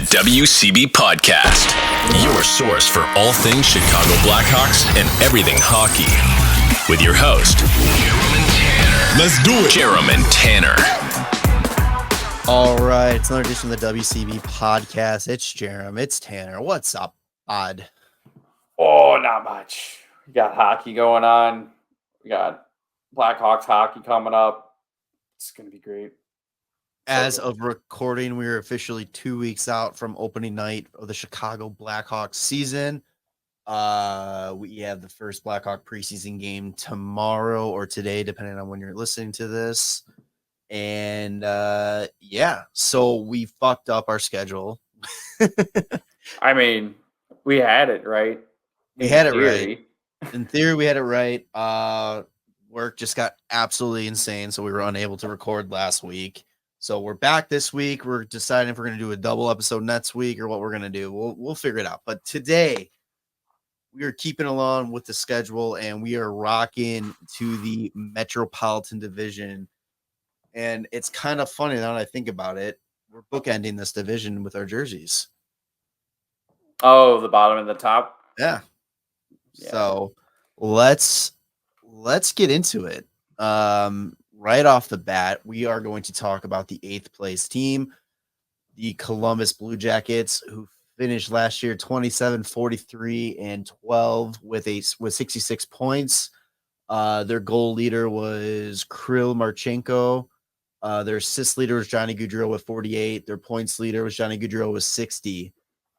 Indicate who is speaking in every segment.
Speaker 1: WCB Podcast, your source for all things Chicago Blackhawks and everything hockey. With your host, Jarom and Tanner. Let's do it. Jarom and Tanner.
Speaker 2: All right, it's another edition of the WCB Podcast. It's Jarom, it's Tanner. What's up, bud?
Speaker 3: Oh, not much. We got hockey going on. We got Blackhawks hockey coming up. It's going to be great.
Speaker 2: As of recording, we are officially 2 weeks out from opening night of the Chicago Blackhawks season. We have the first Blackhawk preseason game tomorrow or today, depending on when you're listening to this. And so we fucked up our schedule.
Speaker 3: I mean, we had it right.
Speaker 2: We had it right. In theory, we had it right. Work just got absolutely insane, so we were unable to record last week. So we're back this week. We're deciding if we're going to do a double episode next week or what we're going to do. We'll figure it out. But today, we are keeping along with the schedule, and we are rocking to the Metropolitan Division. And it's kind of funny now that I think about it. We're bookending this division with our jerseys.
Speaker 3: Oh, the bottom and the top?
Speaker 2: Yeah. So let's get into it. Right off the bat, we are going to talk about the 8th place team, the Columbus Blue Jackets, who finished last year 27, 43, and 12 with 66 points. Their goal leader was Kirill Marchenko. Their assist leader was Johnny Gaudreau with 48. Their points leader was Johnny Gaudreau with 60.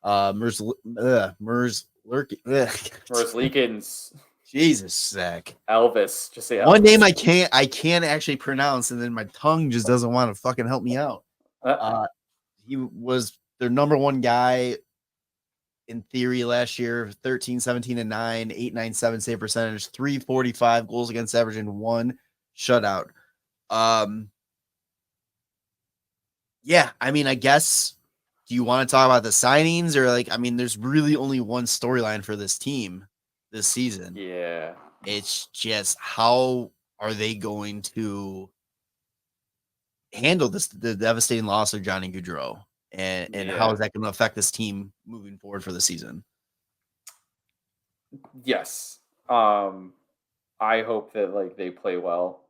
Speaker 3: Merzlikins.
Speaker 2: Jesus, Zach.
Speaker 3: Elvis. Just say Elvis.
Speaker 2: One name I can't actually pronounce, and then my tongue just doesn't want to fucking help me out. He was their number one guy in theory last year, 13, 17, and 9, 897 save percentage, 345 goals against average, and 1 shutout. Yeah, I mean, I guess, do you want to talk about the signings or there's really only one storyline for this team this season.
Speaker 3: Yeah.
Speaker 2: It's just how are they going to handle the devastating loss of Johnny Gaudreau and how is that going to affect this team moving forward for the season?
Speaker 3: Yes. I hope that they play well,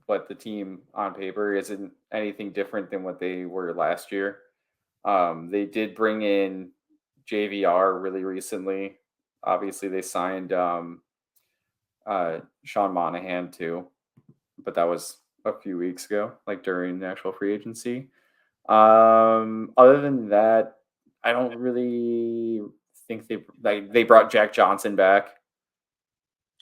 Speaker 3: but the team on paper isn't anything different than what they were last year. They did bring in JVR really recently. Obviously, they signed Sean Monahan too, but that was a few weeks ago, during the actual free agency. Other than that, I don't really think they brought Jack Johnson back.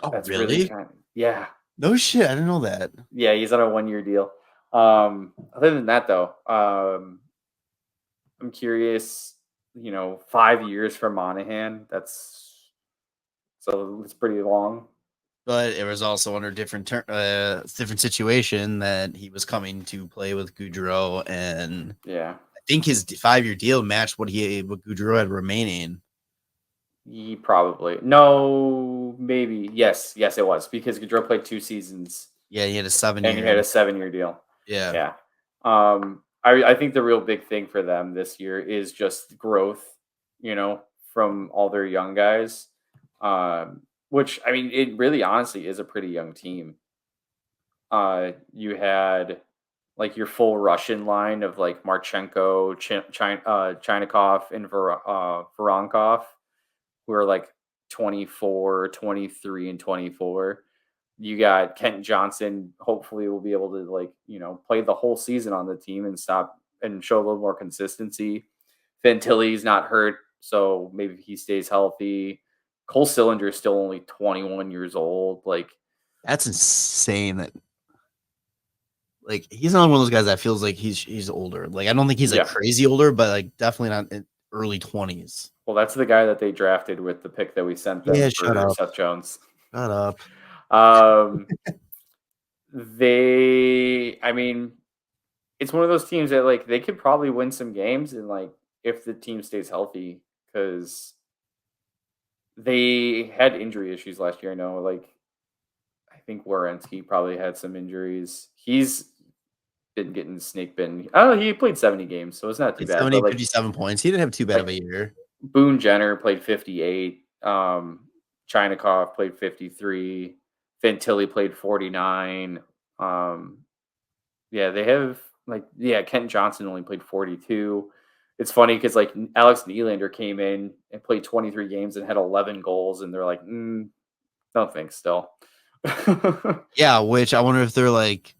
Speaker 2: Oh, that's really?
Speaker 3: Yeah.
Speaker 2: No shit, I didn't know that.
Speaker 3: Yeah, he's on a 1-year deal. Other than that, though, I'm curious. 5 years for Monahan. So it's pretty long.
Speaker 2: But it was also under different situation that he was coming to play with Gaudreau, and I think his 5-year deal matched what Gaudreau had remaining.
Speaker 3: He probably maybe yes, it was because Gaudreau played 2 seasons.
Speaker 2: Yeah, he had a 7-year,
Speaker 3: and he had a 7-year deal.
Speaker 2: Yeah.
Speaker 3: I think the real big thing for them this year is just growth. From all their young guys. Which, I mean, it really honestly is a pretty young team. You had your full Russian line of Marchenko, Chinakhov, and Voronkov, who are 24, 23, and 24. You got Kent Johnson, hopefully will be able to play the whole season on the team and show a little more consistency. Fantilli's not hurt, so maybe he stays healthy. Cole Sillinger is still only 21 years old.
Speaker 2: That's insane. That he's not one of those guys that feels like he's older. I don't think he's crazy older, but definitely not in early 20s.
Speaker 3: Well, that's the guy that they drafted with the pick that we sent them for Seth Jones.
Speaker 2: Shut up.
Speaker 3: It's one of those teams that they could probably win some games and if the team stays healthy, because they had injury issues last year. I know, I think Werenski probably had some injuries. He's been getting snake bin. Oh, he played 70 games, so it's not too bad.
Speaker 2: 70,
Speaker 3: But
Speaker 2: 57 points. He didn't have too bad of a year.
Speaker 3: Boone Jenner played 58. Chinikov played 53. Fantilli played 49. They have Kent Johnson only played 42. It's funny because Alex Nylander came in and played 23 games and had 11 goals, and they're like, no thanks still.
Speaker 2: Yeah, which I wonder if they're like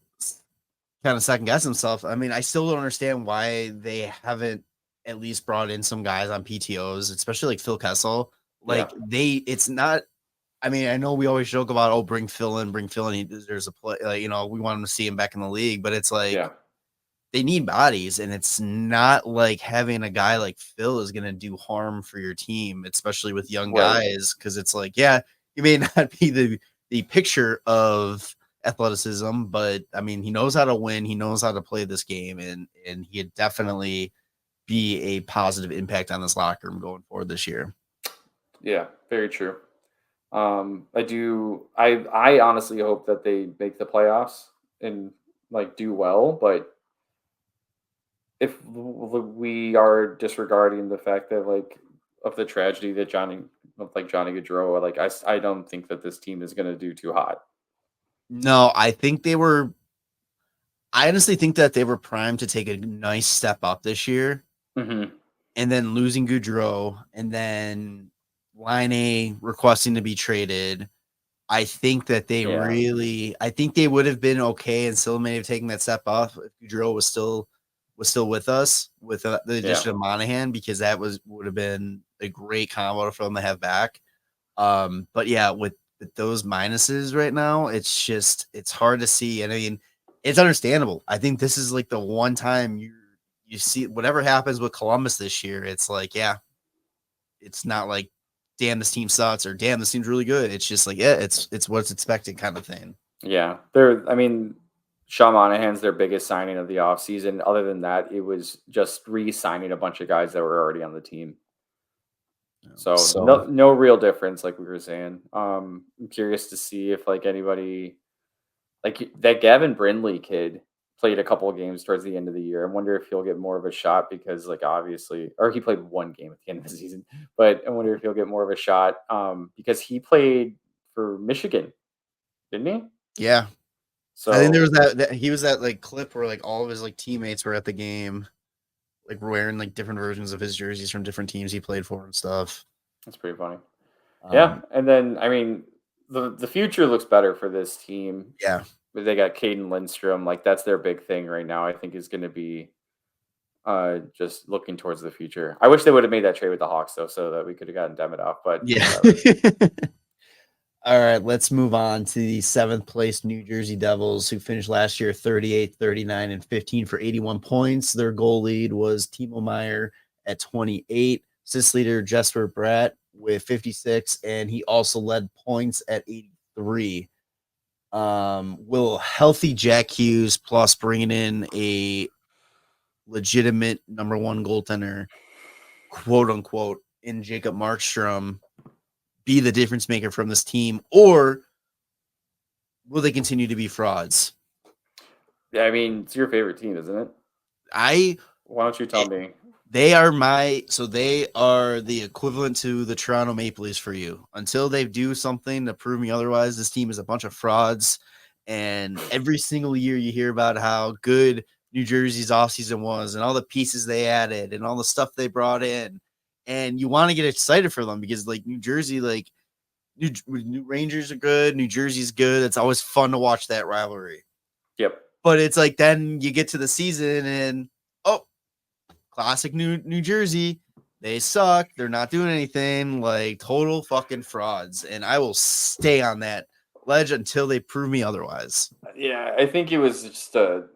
Speaker 2: kind of second guess themselves. I mean, I still don't understand why they haven't at least brought in some guys on PTOs, especially like Phil Kessel. It's not. I mean, I know we always joke about, bring Phil in. There's a play, we want him to see him back in the league, but it's like they need bodies, and it's not like having a guy like Phil is going to do harm for your team, especially with young guys, because it's like, you may not be the picture of athleticism, but I mean, he knows how to win. He knows how to play this game, and he'd definitely be a positive impact on this locker room going forward this year.
Speaker 3: Yeah, very true. I honestly hope that they make the playoffs and do well, but if we are disregarding the fact that of the tragedy that Johnny Gaudreau, I don't think that this team is going to do too hot.
Speaker 2: No, I honestly think that they were primed to take a nice step up this year.
Speaker 3: Mm-hmm.
Speaker 2: And then losing Gaudreau, and then Laine requesting to be traded. I think that I think they would have been okay and still may have taken that step off if Gaudreau was still with us with the addition of Monahan, because that would have been a great combo for them to have back. But yeah, with those minuses right now, it's hard to see. And I mean, it's understandable. I think this is like the one time you see whatever happens with Columbus this year. It's like, it's not like, damn, this team sucks, or damn, this team's really good. It's just like, it's what's expected kind of thing.
Speaker 3: Yeah. Sean Monahan's their biggest signing of the offseason. Other than that, it was just re-signing a bunch of guys that were already on the team. So no real difference, like we were saying. I'm curious to see if anybody that Gavin Brindley kid played a couple of games towards the end of the year. I wonder if he'll get more of a shot because obviously, or he played one game at the end of the season, but I wonder if he'll get more of a shot because he played for Michigan, didn't he?
Speaker 2: Yeah.
Speaker 3: So
Speaker 2: I think there was he was that clip where all of his teammates were at the game, wearing different versions of his jerseys from different teams he played for and stuff.
Speaker 3: That's pretty funny. Yeah. And then, the future looks better for this team.
Speaker 2: Yeah.
Speaker 3: They got Caden Lindstrom. That's their big thing right now. I think is going to be just looking towards the future. I wish they would have made that trade with the Hawks, though, so that we could have gotten Demidov. But
Speaker 2: yeah. All right, let's move on to the 7th place New Jersey Devils, who finished last year 38, 39, and 15 for 81 points. Their goal lead was Timo Meier at 28, assist leader Jesper Bratt with 56, and he also led points at 83. Will healthy Jack Hughes plus bringing in a legitimate number one goaltender, quote unquote, in Jacob Markstrom be the difference maker from this team, or will they continue to be frauds?
Speaker 3: Yeah, it's your favorite team, isn't it? Why don't you tell me?
Speaker 2: They are the equivalent to the Toronto Maple Leafs for you. Until they do something to prove me otherwise, this team is a bunch of frauds. And every single year you hear about how good New Jersey's offseason was and all the pieces they added and all the stuff they brought in. And you want to get excited for them because New Jersey, New Rangers are good. New Jersey's good. It's always fun to watch that rivalry.
Speaker 3: Yep.
Speaker 2: But it's then you get to the season and, classic New Jersey. They suck. They're not doing anything, total fucking frauds. And I will stay on that ledge until they prove me otherwise.
Speaker 3: Yeah, I think it was just they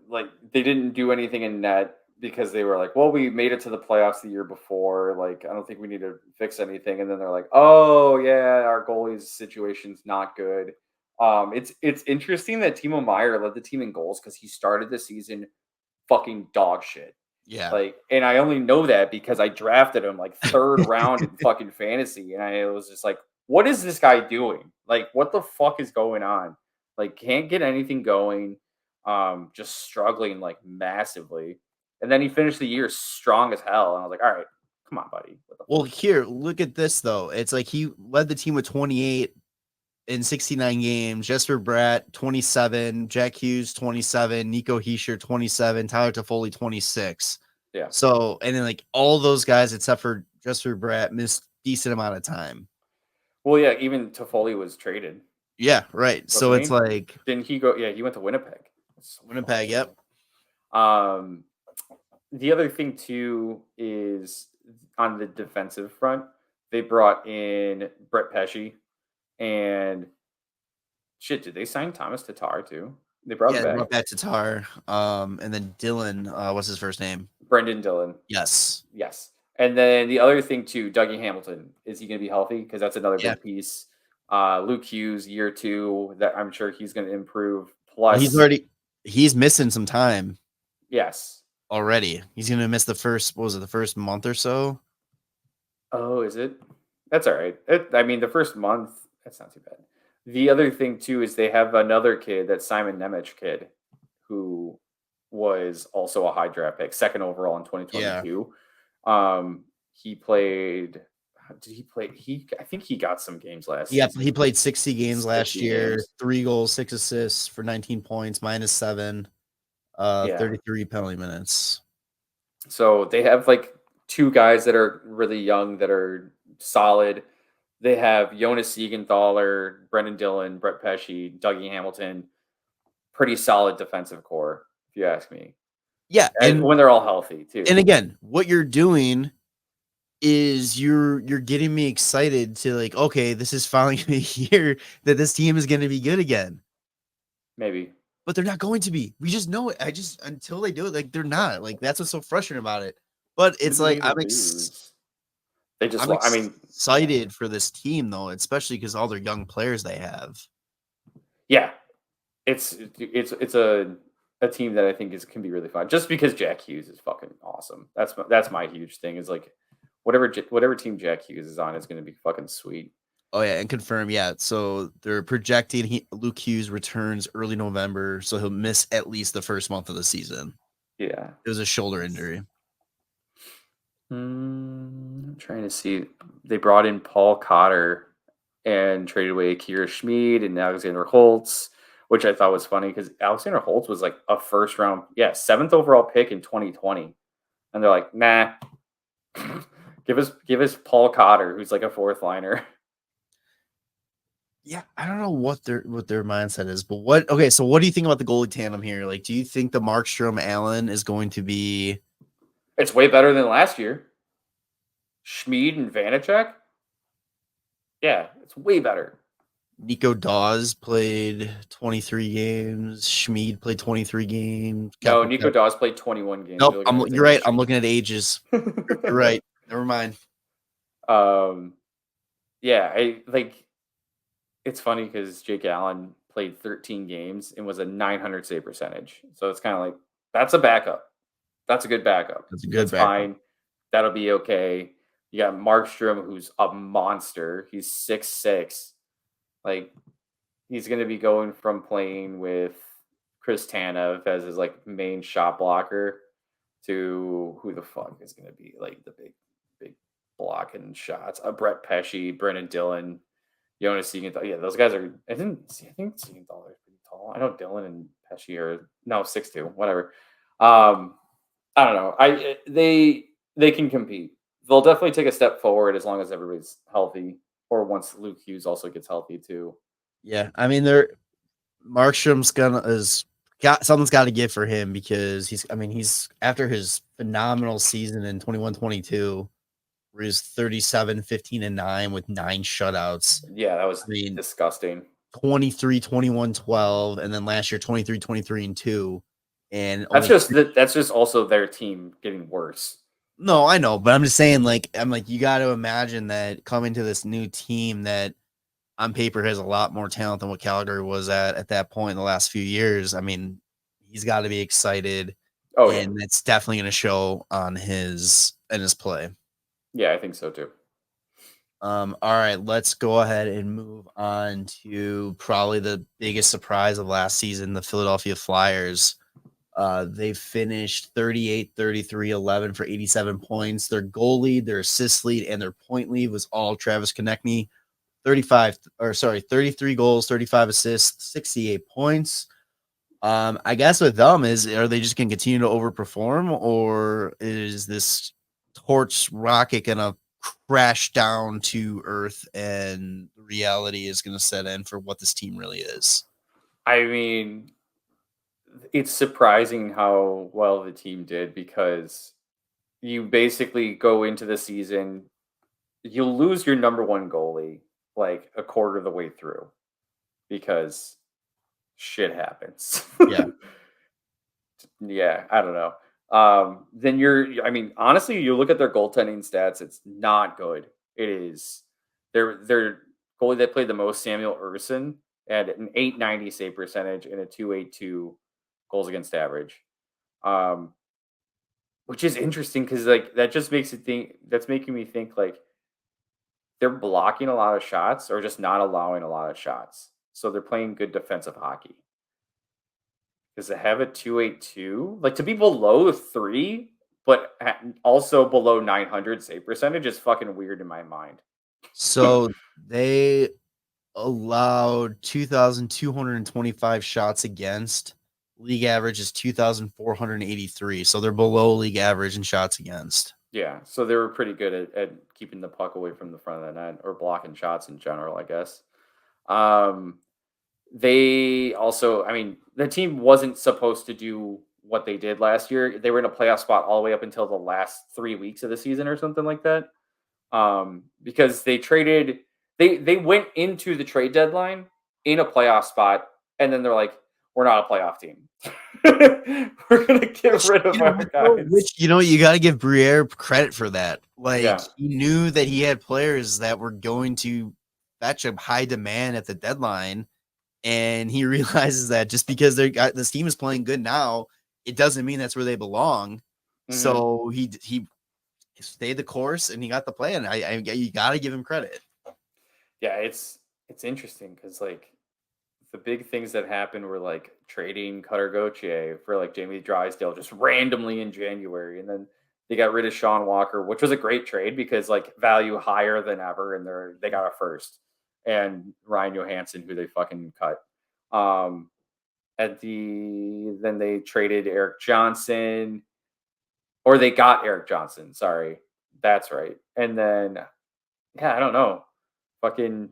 Speaker 3: didn't do anything in net because they were well, we made it to the playoffs the year before. I don't think we need to fix anything. And then they're oh yeah, our goalie's situation's not good. It's interesting that Timo Meier led the team in goals because he started the season fucking dog shit.
Speaker 2: Yeah.
Speaker 3: And I only know that because I drafted him 3rd round in fucking fantasy. And I was just what is this guy doing? What the fuck is going on? Can't get anything going. just struggling like massively. And then he finished the year strong as hell. And I was like, all right, come on, buddy.
Speaker 2: Well, here, look at this, though. It's like he led the team with 28 in 69 games. Jesper Bratt, 27. Jack Hughes, 27. Nico Hischier, 27. Tyler Toffoli, 26.
Speaker 3: Yeah.
Speaker 2: So, and then like all those guys, except for Jesper Bratt, missed decent amount of time.
Speaker 3: Well, yeah, even Toffoli was traded.
Speaker 2: Yeah, right. So it's like,
Speaker 3: didn't he go? Yeah, he went to Winnipeg.
Speaker 2: Winnipeg, yep.
Speaker 3: The other thing too is on the defensive front, they brought in Brett Pesce and shit. Did they sign Thomas Tatar too? They brought
Speaker 2: back Tatar. And then Dylan, what's his first name?
Speaker 3: Brendan Dillon.
Speaker 2: Yes.
Speaker 3: And then the other thing too, Dougie Hamilton, is he going to be healthy? Because that's another big piece. Luke Hughes, year 2, that I'm sure he's going to improve. Plus,
Speaker 2: he's missing some time.
Speaker 3: Yes.
Speaker 2: Already, he's going to miss the first month or so?
Speaker 3: Oh, is it? That's all right. The first month, that's not too bad. The other thing too is they have another kid, that Simon Nemec kid, who was also a high draft pick, 2nd overall in 2022. Yeah. He played. Did he play? I think he got some games last season.
Speaker 2: He played 60 games last year, 3 goals, 6 assists for 19 points, -7, 33 penalty minutes.
Speaker 3: So they have like 2 guys that are really young that are solid. They have Jonas Siegenthaler, Brendan Dillon, Brett Pesce, Dougie Hamilton. Pretty solid defensive core, if you ask me.
Speaker 2: Yeah,
Speaker 3: and when they're all healthy too.
Speaker 2: And again, what you're doing is you're getting me excited to like, okay, this is finally a year that this team is going to be good again.
Speaker 3: Maybe.
Speaker 2: But they're not going to be. We just know it. Until they do it, like they're not. Like that's what's so frustrating about it. But it's like I'm excited for this team though, especially because all their young players they have.
Speaker 3: Yeah, it's a team that I think can be really fun. Just because Jack Hughes is fucking awesome. That's my huge thing. Is like whatever team Jack Hughes is on is going to be fucking sweet.
Speaker 2: Oh yeah, and confirm. Yeah, so they're projecting Luke Hughes returns early November, so he'll miss at least the first month of the season.
Speaker 3: Yeah,
Speaker 2: it was a shoulder injury.
Speaker 3: I'm trying to see. They brought in Paul Cotter and traded away Akira Schmid and Alexander Holtz, which I thought was funny because Alexander Holtz was like a first round, 7th overall pick in 2020, and they're like, nah, give us Paul Cotter, who's like a 4th liner.
Speaker 2: Yeah, I don't know what their mindset is, but so what do you think about the goalie tandem here? Like, do you think the Markstrom Allen is going to be?
Speaker 3: It's way better than last year. Schmid and Vanacek? Yeah, it's way better.
Speaker 2: Nico Dawes played 23 games. Schmid played 23 games.
Speaker 3: No, Nico Dawes played 21 games.
Speaker 2: Nope, you're right. I'm looking at ages. You're right. Never mind.
Speaker 3: Yeah, it's funny because Jake Allen played 13 games and was a .900 save percentage. So it's kind of like, that's a backup. That's a good backup.
Speaker 2: That's a good backup.
Speaker 3: Fine. That'll be okay. You got Markstrom, who's a monster. He's 6'6". Like, he's going to be going from playing with Chris Tanev as his like main shot blocker to who the fuck is going to be like the big blocking shots. Brett Pesce, Brendan Dillon, Jonas Siegenthaler. Yeah, those guys are. I think Siegenthaler is pretty tall. I know Dillon and Pesce are 6'2", whatever. I don't know. They can compete. They'll definitely take a step forward as long as everybody's healthy, or once Luke Hughes also gets healthy too.
Speaker 2: Yeah, I mean, Markstrom's something's got to give for him because he's after his phenomenal season in 21-22, where he's 37, 15, and 9 with 9 shutouts.
Speaker 3: Yeah, that was disgusting.
Speaker 2: 23, 21, 12, and then last year 23, 23, and 2. And
Speaker 3: that's just also their team getting worse.
Speaker 2: No, I know, but I'm just saying, you got to imagine that coming to this new team that on paper has a lot more talent than what Calgary was at that point in the last few years. I mean, he's got to be excited. Oh, and it's definitely going to show in his play.
Speaker 3: Yeah, I think so too.
Speaker 2: All right, let's go ahead and move on to probably the biggest surprise of last season, the Philadelphia Flyers. They finished 38, 33, 11 for 87 points. Their goal lead, their assist lead, and their point lead was all Travis Konechny. 33 goals, 35 assists, 68 points. I guess with them are they just going to continue to overperform, or is this torch rocket going to crash down to earth and reality is going to set in for what this team really is?
Speaker 3: I mean, it's surprising how well the team did because you basically go into the season, you'll lose your number one goalie like a quarter of the way through because shit happens.
Speaker 2: Yeah.
Speaker 3: Yeah, I don't know. Then I mean, honestly, you look at their goaltending stats, it's not good. It is their goalie that played the most, Samuel Urson, had an 890 save percentage and a 282 goals against average. Um, which is interesting because like that just makes it think that's making me think like they're blocking a lot of shots or just not allowing a lot of shots. So they're playing good defensive hockey. Does it have a 282? Like to be below 3, but also below 900 save percentage is fucking weird in my mind.
Speaker 2: So they allowed 2,225 shots against. League average is 2,483. So they're below league average in shots against.
Speaker 3: Yeah, so they were pretty good at keeping the puck away from the front of the net or blocking shots in general, I guess. They also, I mean, the team wasn't supposed to do what they did last year. They were in a playoff spot all the way up until the last 3 weeks of the season or something like that. Because they went into the trade deadline in a playoff spot, and then they're like, we're not a playoff team. We're gonna get rid of our guys.
Speaker 2: Which you got to give Briere credit for that. Like
Speaker 3: Yeah.
Speaker 2: he knew that he had players that were going to fetch a high demand at the deadline, and he realizes that just because this team is playing good now, it doesn't mean that's where they belong.
Speaker 3: Mm-hmm.
Speaker 2: So he stayed the course and he got the plan. You got to give him credit.
Speaker 3: Yeah, it's interesting because like the big things that happened were like trading Cutter Gauthier for like Jamie Drysdale just randomly in January, and then they got rid of Sean Walker, which was a great trade because like value higher than ever, and they got a first and Ryan Johansson, who they fucking cut. Then they traded Eric Johnson, or they got Eric Johnson. Sorry, that's right. And then yeah, I don't know, fucking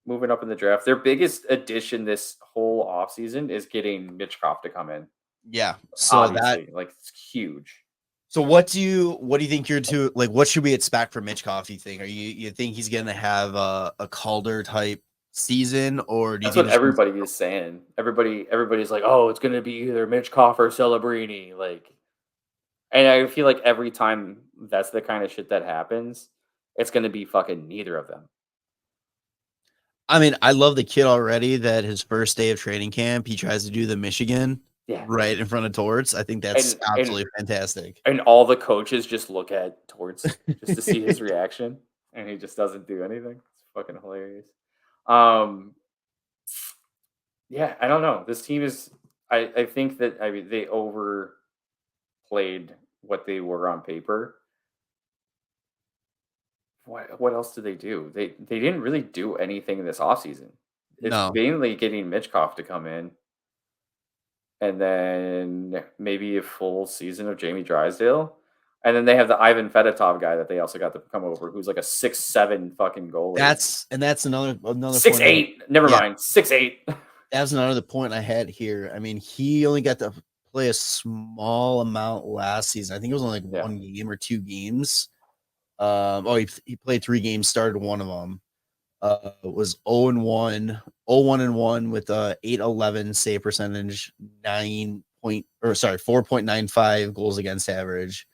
Speaker 3: moving up in the draft. Their biggest addition this whole offseason is getting Mitchkov to come in.
Speaker 2: Yeah. So
Speaker 3: obviously, like it's huge.
Speaker 2: So what do you think what should we expect from Mitchkov, you think? Are you think he's gonna have a Calder type season, or do you
Speaker 3: That's
Speaker 2: think
Speaker 3: what everybody is saying? Everybody's like, oh, it's gonna be either Mitchkov or Celebrini. Like, and I feel like every time that's the kind of shit that happens, it's gonna be fucking neither of them.
Speaker 2: I mean, I love the kid already that his first day of training camp, he tries to do the Michigan right in front of Torts. I think that's absolutely fantastic.
Speaker 3: And all the coaches just look at Torts just to see his reaction, and he just doesn't do anything. It's fucking hilarious. Yeah, I don't know. This team is, I think that, I mean, they overplayed what they were on paper. What else did they do? They didn't really do anything in this offseason. It's mainly getting Mitchkov to come in, and then maybe a full season of Jamie Drysdale. And then they have the Ivan Fedotov guy that they also got to come over, who's like a 6'7" fucking goalie.
Speaker 2: That's another
Speaker 3: 6'8". Never mind, 6'8".
Speaker 2: That's another point I had here. I mean, he only got to play a small amount last season. I think it was only like 1 game or 2 games. He played 3 games, started one of them. It was 0-1 with 811 save percentage, 4.95 goals against average.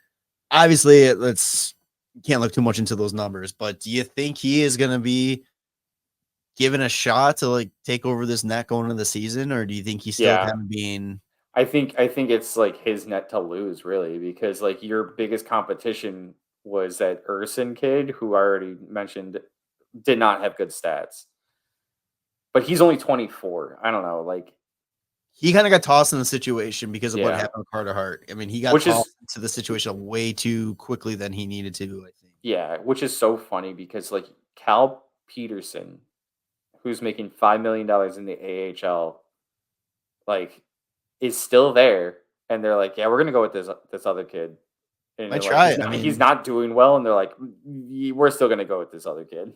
Speaker 2: Obviously, you can't look too much into those numbers, but do you think he is going to be given a shot to like take over this net going into the season, or do you think he's still kind of being?
Speaker 3: I think it's like his net to lose, really, because like your biggest competition was that Urson kid, who I already mentioned did not have good stats. But he's only 24. I don't know. Like,
Speaker 2: he kind of got tossed in the situation because of what
Speaker 3: Yeah.
Speaker 2: happened with Carter Hart. I mean, he got
Speaker 3: Which is-
Speaker 2: tossed into the situation way too quickly than he needed to, I think.
Speaker 3: yeah, which is so funny because like Cal Peterson, who's making $5 million in the AHL, like is still there, and they're like, yeah, we're gonna go with this other kid. And
Speaker 2: Might
Speaker 3: you're
Speaker 2: try
Speaker 3: like,
Speaker 2: it.
Speaker 3: he's not doing well, and they're like, we're still gonna go with this other kid.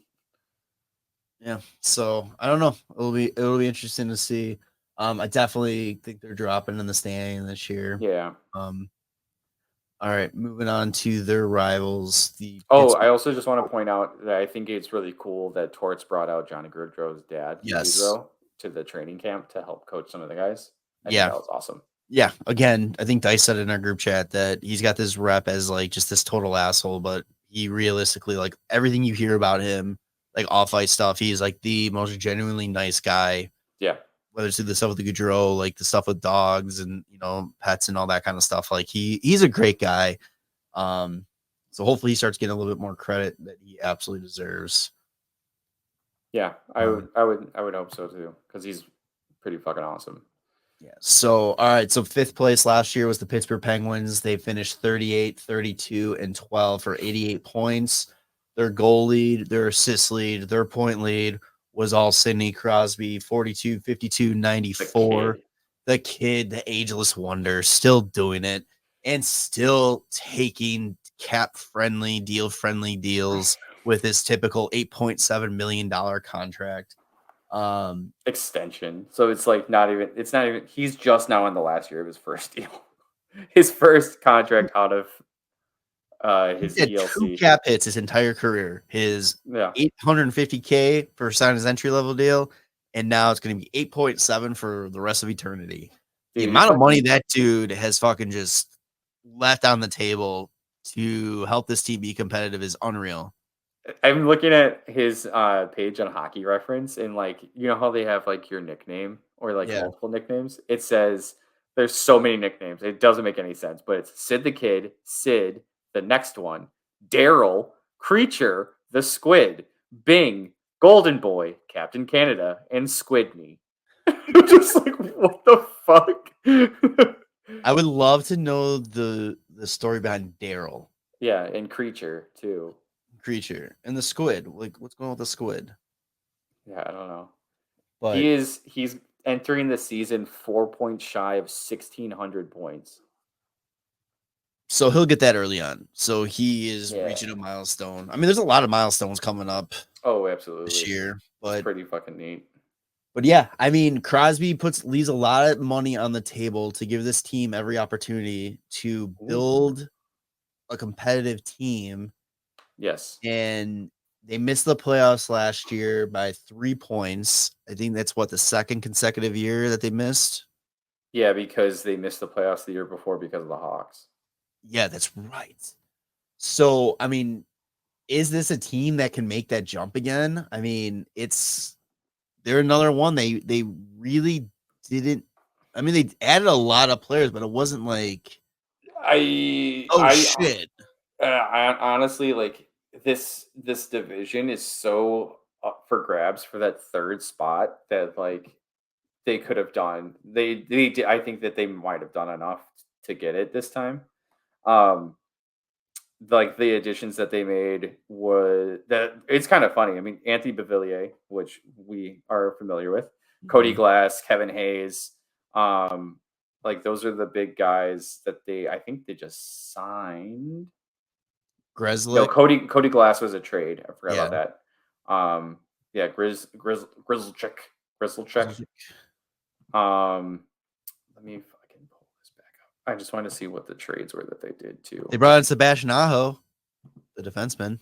Speaker 2: Yeah. So I don't know. It'll be interesting to see. I definitely think they're dropping in the standing this year.
Speaker 3: Yeah.
Speaker 2: All right, moving on to their rivals.
Speaker 3: I also just want to point out that I think it's really cool that Torts brought out Johnny Gaudreau's dad,
Speaker 2: Yes.
Speaker 3: Gaudreau, to the training camp to help coach some of the guys. I think that was awesome.
Speaker 2: Yeah. Again, I think Dice said in our group chat that he's got this rep as like just this total asshole, but he realistically, like everything you hear about him, like off ice stuff, he's like the most genuinely nice guy.
Speaker 3: Yeah.
Speaker 2: Whether it's the stuff with the Gaudreau, like the stuff with dogs and pets and all that kind of stuff. Like he's a great guy. So hopefully he starts getting a little bit more credit that he absolutely deserves.
Speaker 3: Yeah, I would hope so too, because he's pretty fucking awesome.
Speaker 2: Yeah. So all right. So 5th place last year was the Pittsburgh Penguins. They finished 38, 32, and 12 for 88 points. Their goal lead, their assist lead, their point lead was all Sidney Crosby, 42, 52, 94. The kid, the ageless wonder, still doing it and still taking cap-friendly, deal-friendly deals with his typical $8.7 million contract.
Speaker 3: Extension. So it's not even, he's just now in the last year of his first deal. His first contract out of his ELC.
Speaker 2: 2 cap hits his entire career. His $850K for signing his entry level deal, and now it's going to be 8.7 for the rest of eternity. The amount of money that dude has fucking just left on the table to help this team be competitive is unreal.
Speaker 3: I'm looking at his page on Hockey Reference, and how they have your nickname or multiple nicknames. It says there's so many nicknames. It doesn't make any sense, but it's Sid the Kid, Sid, the next one, Daryl, Creature, the Squid, Bing, Golden Boy, Captain Canada, and Squidney. Just what the fuck?
Speaker 2: I would love to know the story behind Daryl.
Speaker 3: Yeah, and Creature too.
Speaker 2: Creature and the Squid. What's going on with the Squid?
Speaker 3: Yeah, I don't know.
Speaker 2: But
Speaker 3: he's entering the season 4 points shy of 1,600 points.
Speaker 2: So he'll get that early on. So he is reaching a milestone. I mean, there's a lot of milestones coming up.
Speaker 3: Oh, absolutely.
Speaker 2: This year, but
Speaker 3: it's pretty fucking neat.
Speaker 2: But yeah, I mean, Crosby leaves a lot of money on the table to give this team every opportunity to build a competitive team.
Speaker 3: Yes.
Speaker 2: And they missed the playoffs last year by 3 points. I think that's the second consecutive year that they missed.
Speaker 3: Yeah, because they missed the playoffs the year before because of the Hawks.
Speaker 2: Yeah, that's right. So, I mean, is this a team that can make that jump again? I mean, they're another one. They really didn't. I mean, they added a lot of players, but it wasn't like shit.
Speaker 3: I honestly this division is so up for grabs for that third spot that they could have done. They did. I think that they might have done enough to get it this time. The additions that they made was that it's kind of funny. I mean, Anthony Beauvillier, which we are familiar with, Cody Glass, Kevin Hayes, those are the big guys that I think they just signed.
Speaker 2: Grizzly.
Speaker 3: No, Cody Glass was a trade. I forgot about that. Grizzlecheck. Let me fucking pull this back up. I just wanted to see what the trades were that they did too.
Speaker 2: They brought in Sebastian Aho, the defenseman.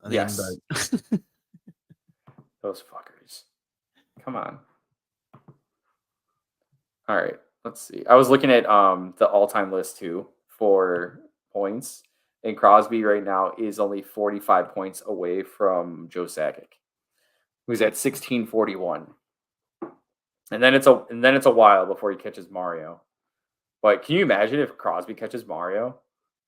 Speaker 3: Yes. Those fuckers. Come on. All right. Let's see. I was looking at the all-time list too for points. And Crosby right now is only 45 points away from Joe Sakic, who's at 1641. And then it's a while before he catches Mario. But can you imagine if Crosby catches Mario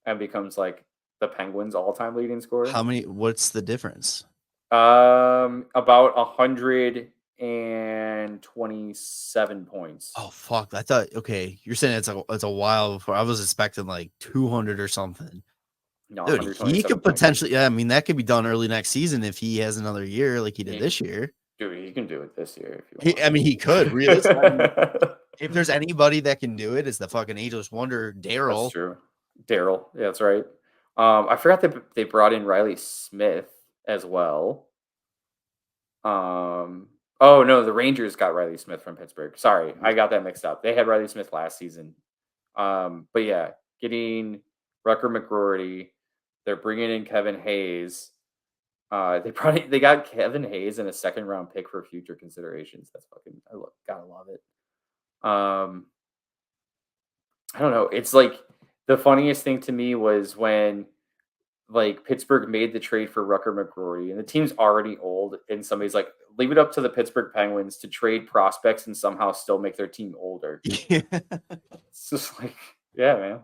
Speaker 3: and becomes the Penguins all-time leading scorer?
Speaker 2: What's the difference?
Speaker 3: About 127 points.
Speaker 2: Oh fuck! I thought you're saying it's a while before. I was expecting like 200 or something.
Speaker 3: No,
Speaker 2: Dude, he
Speaker 3: 127
Speaker 2: could
Speaker 3: points.
Speaker 2: potentially. Yeah, I mean that could be done early next season if he has another year like he did this year.
Speaker 3: Dude, he can do it this year if you want.
Speaker 2: I mean, he could realistically. If there's anybody that can do it, it's the fucking ageless wonder, Daryl.
Speaker 3: That's true. Daryl, yeah, that's right. I forgot that they brought in Riley Smith as well. Oh no, the Rangers got Riley Smith from Pittsburgh. Sorry, I got that mixed up. They had Riley Smith last season. But yeah, getting Rucker McGroarty, they're bringing in Kevin Hayes. They got Kevin Hayes in a second round pick for future considerations. That's fucking gotta love it. I don't know. It's like the funniest thing to me was when like Pittsburgh made the trade for Rucker McGroarty, and the team's already old, and somebody's like, leave it up to the Pittsburgh Penguins to trade prospects and somehow still make their team older.
Speaker 2: Yeah.
Speaker 3: It's just like, yeah, man, it's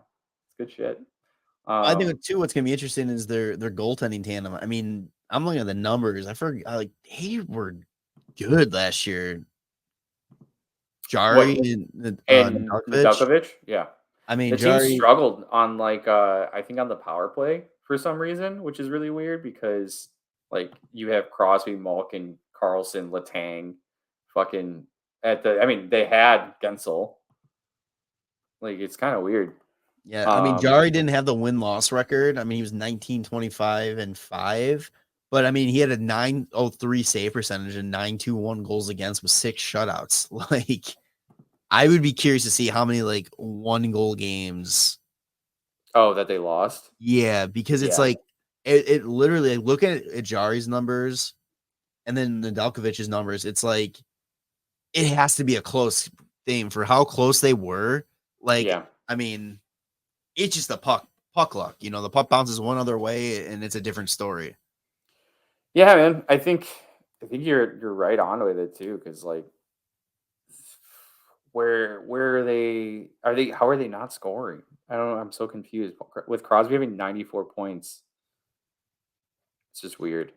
Speaker 3: good shit.
Speaker 2: I think too. What's gonna be interesting is their goaltending tandem. I mean, I'm looking at the numbers. I forgot, like they were good last year. Jari and
Speaker 3: Nedeljkovic. Yeah,
Speaker 2: I mean,
Speaker 3: the
Speaker 2: Jari
Speaker 3: team struggled on like I think on the power play for some reason, which is really weird because like you have Crosby, Malkin, Carlson, Letang, fucking I mean, they had Gensel. Like it's kind of weird.
Speaker 2: Yeah, I mean, Jari didn't have the win-loss record. I mean, he was 19-25-5, but I mean, he had a 903 save percentage and 921 goals against with 6 shutouts. Like, I would be curious to see how many like 1-goal games.
Speaker 3: Oh, that they lost.
Speaker 2: Yeah, because it's like it literally like, look at Jari's numbers and then Nedeljkovic's numbers. It's like it has to be a close thing for how close they were. Like, I mean. It's just the puck luck. You know, the puck bounces one other way and it's a different story.
Speaker 3: Yeah, man. I think you're right on with it too, because like where are they how are they not scoring? I don't know. I'm so confused. With Crosby having 94 points. It's just weird.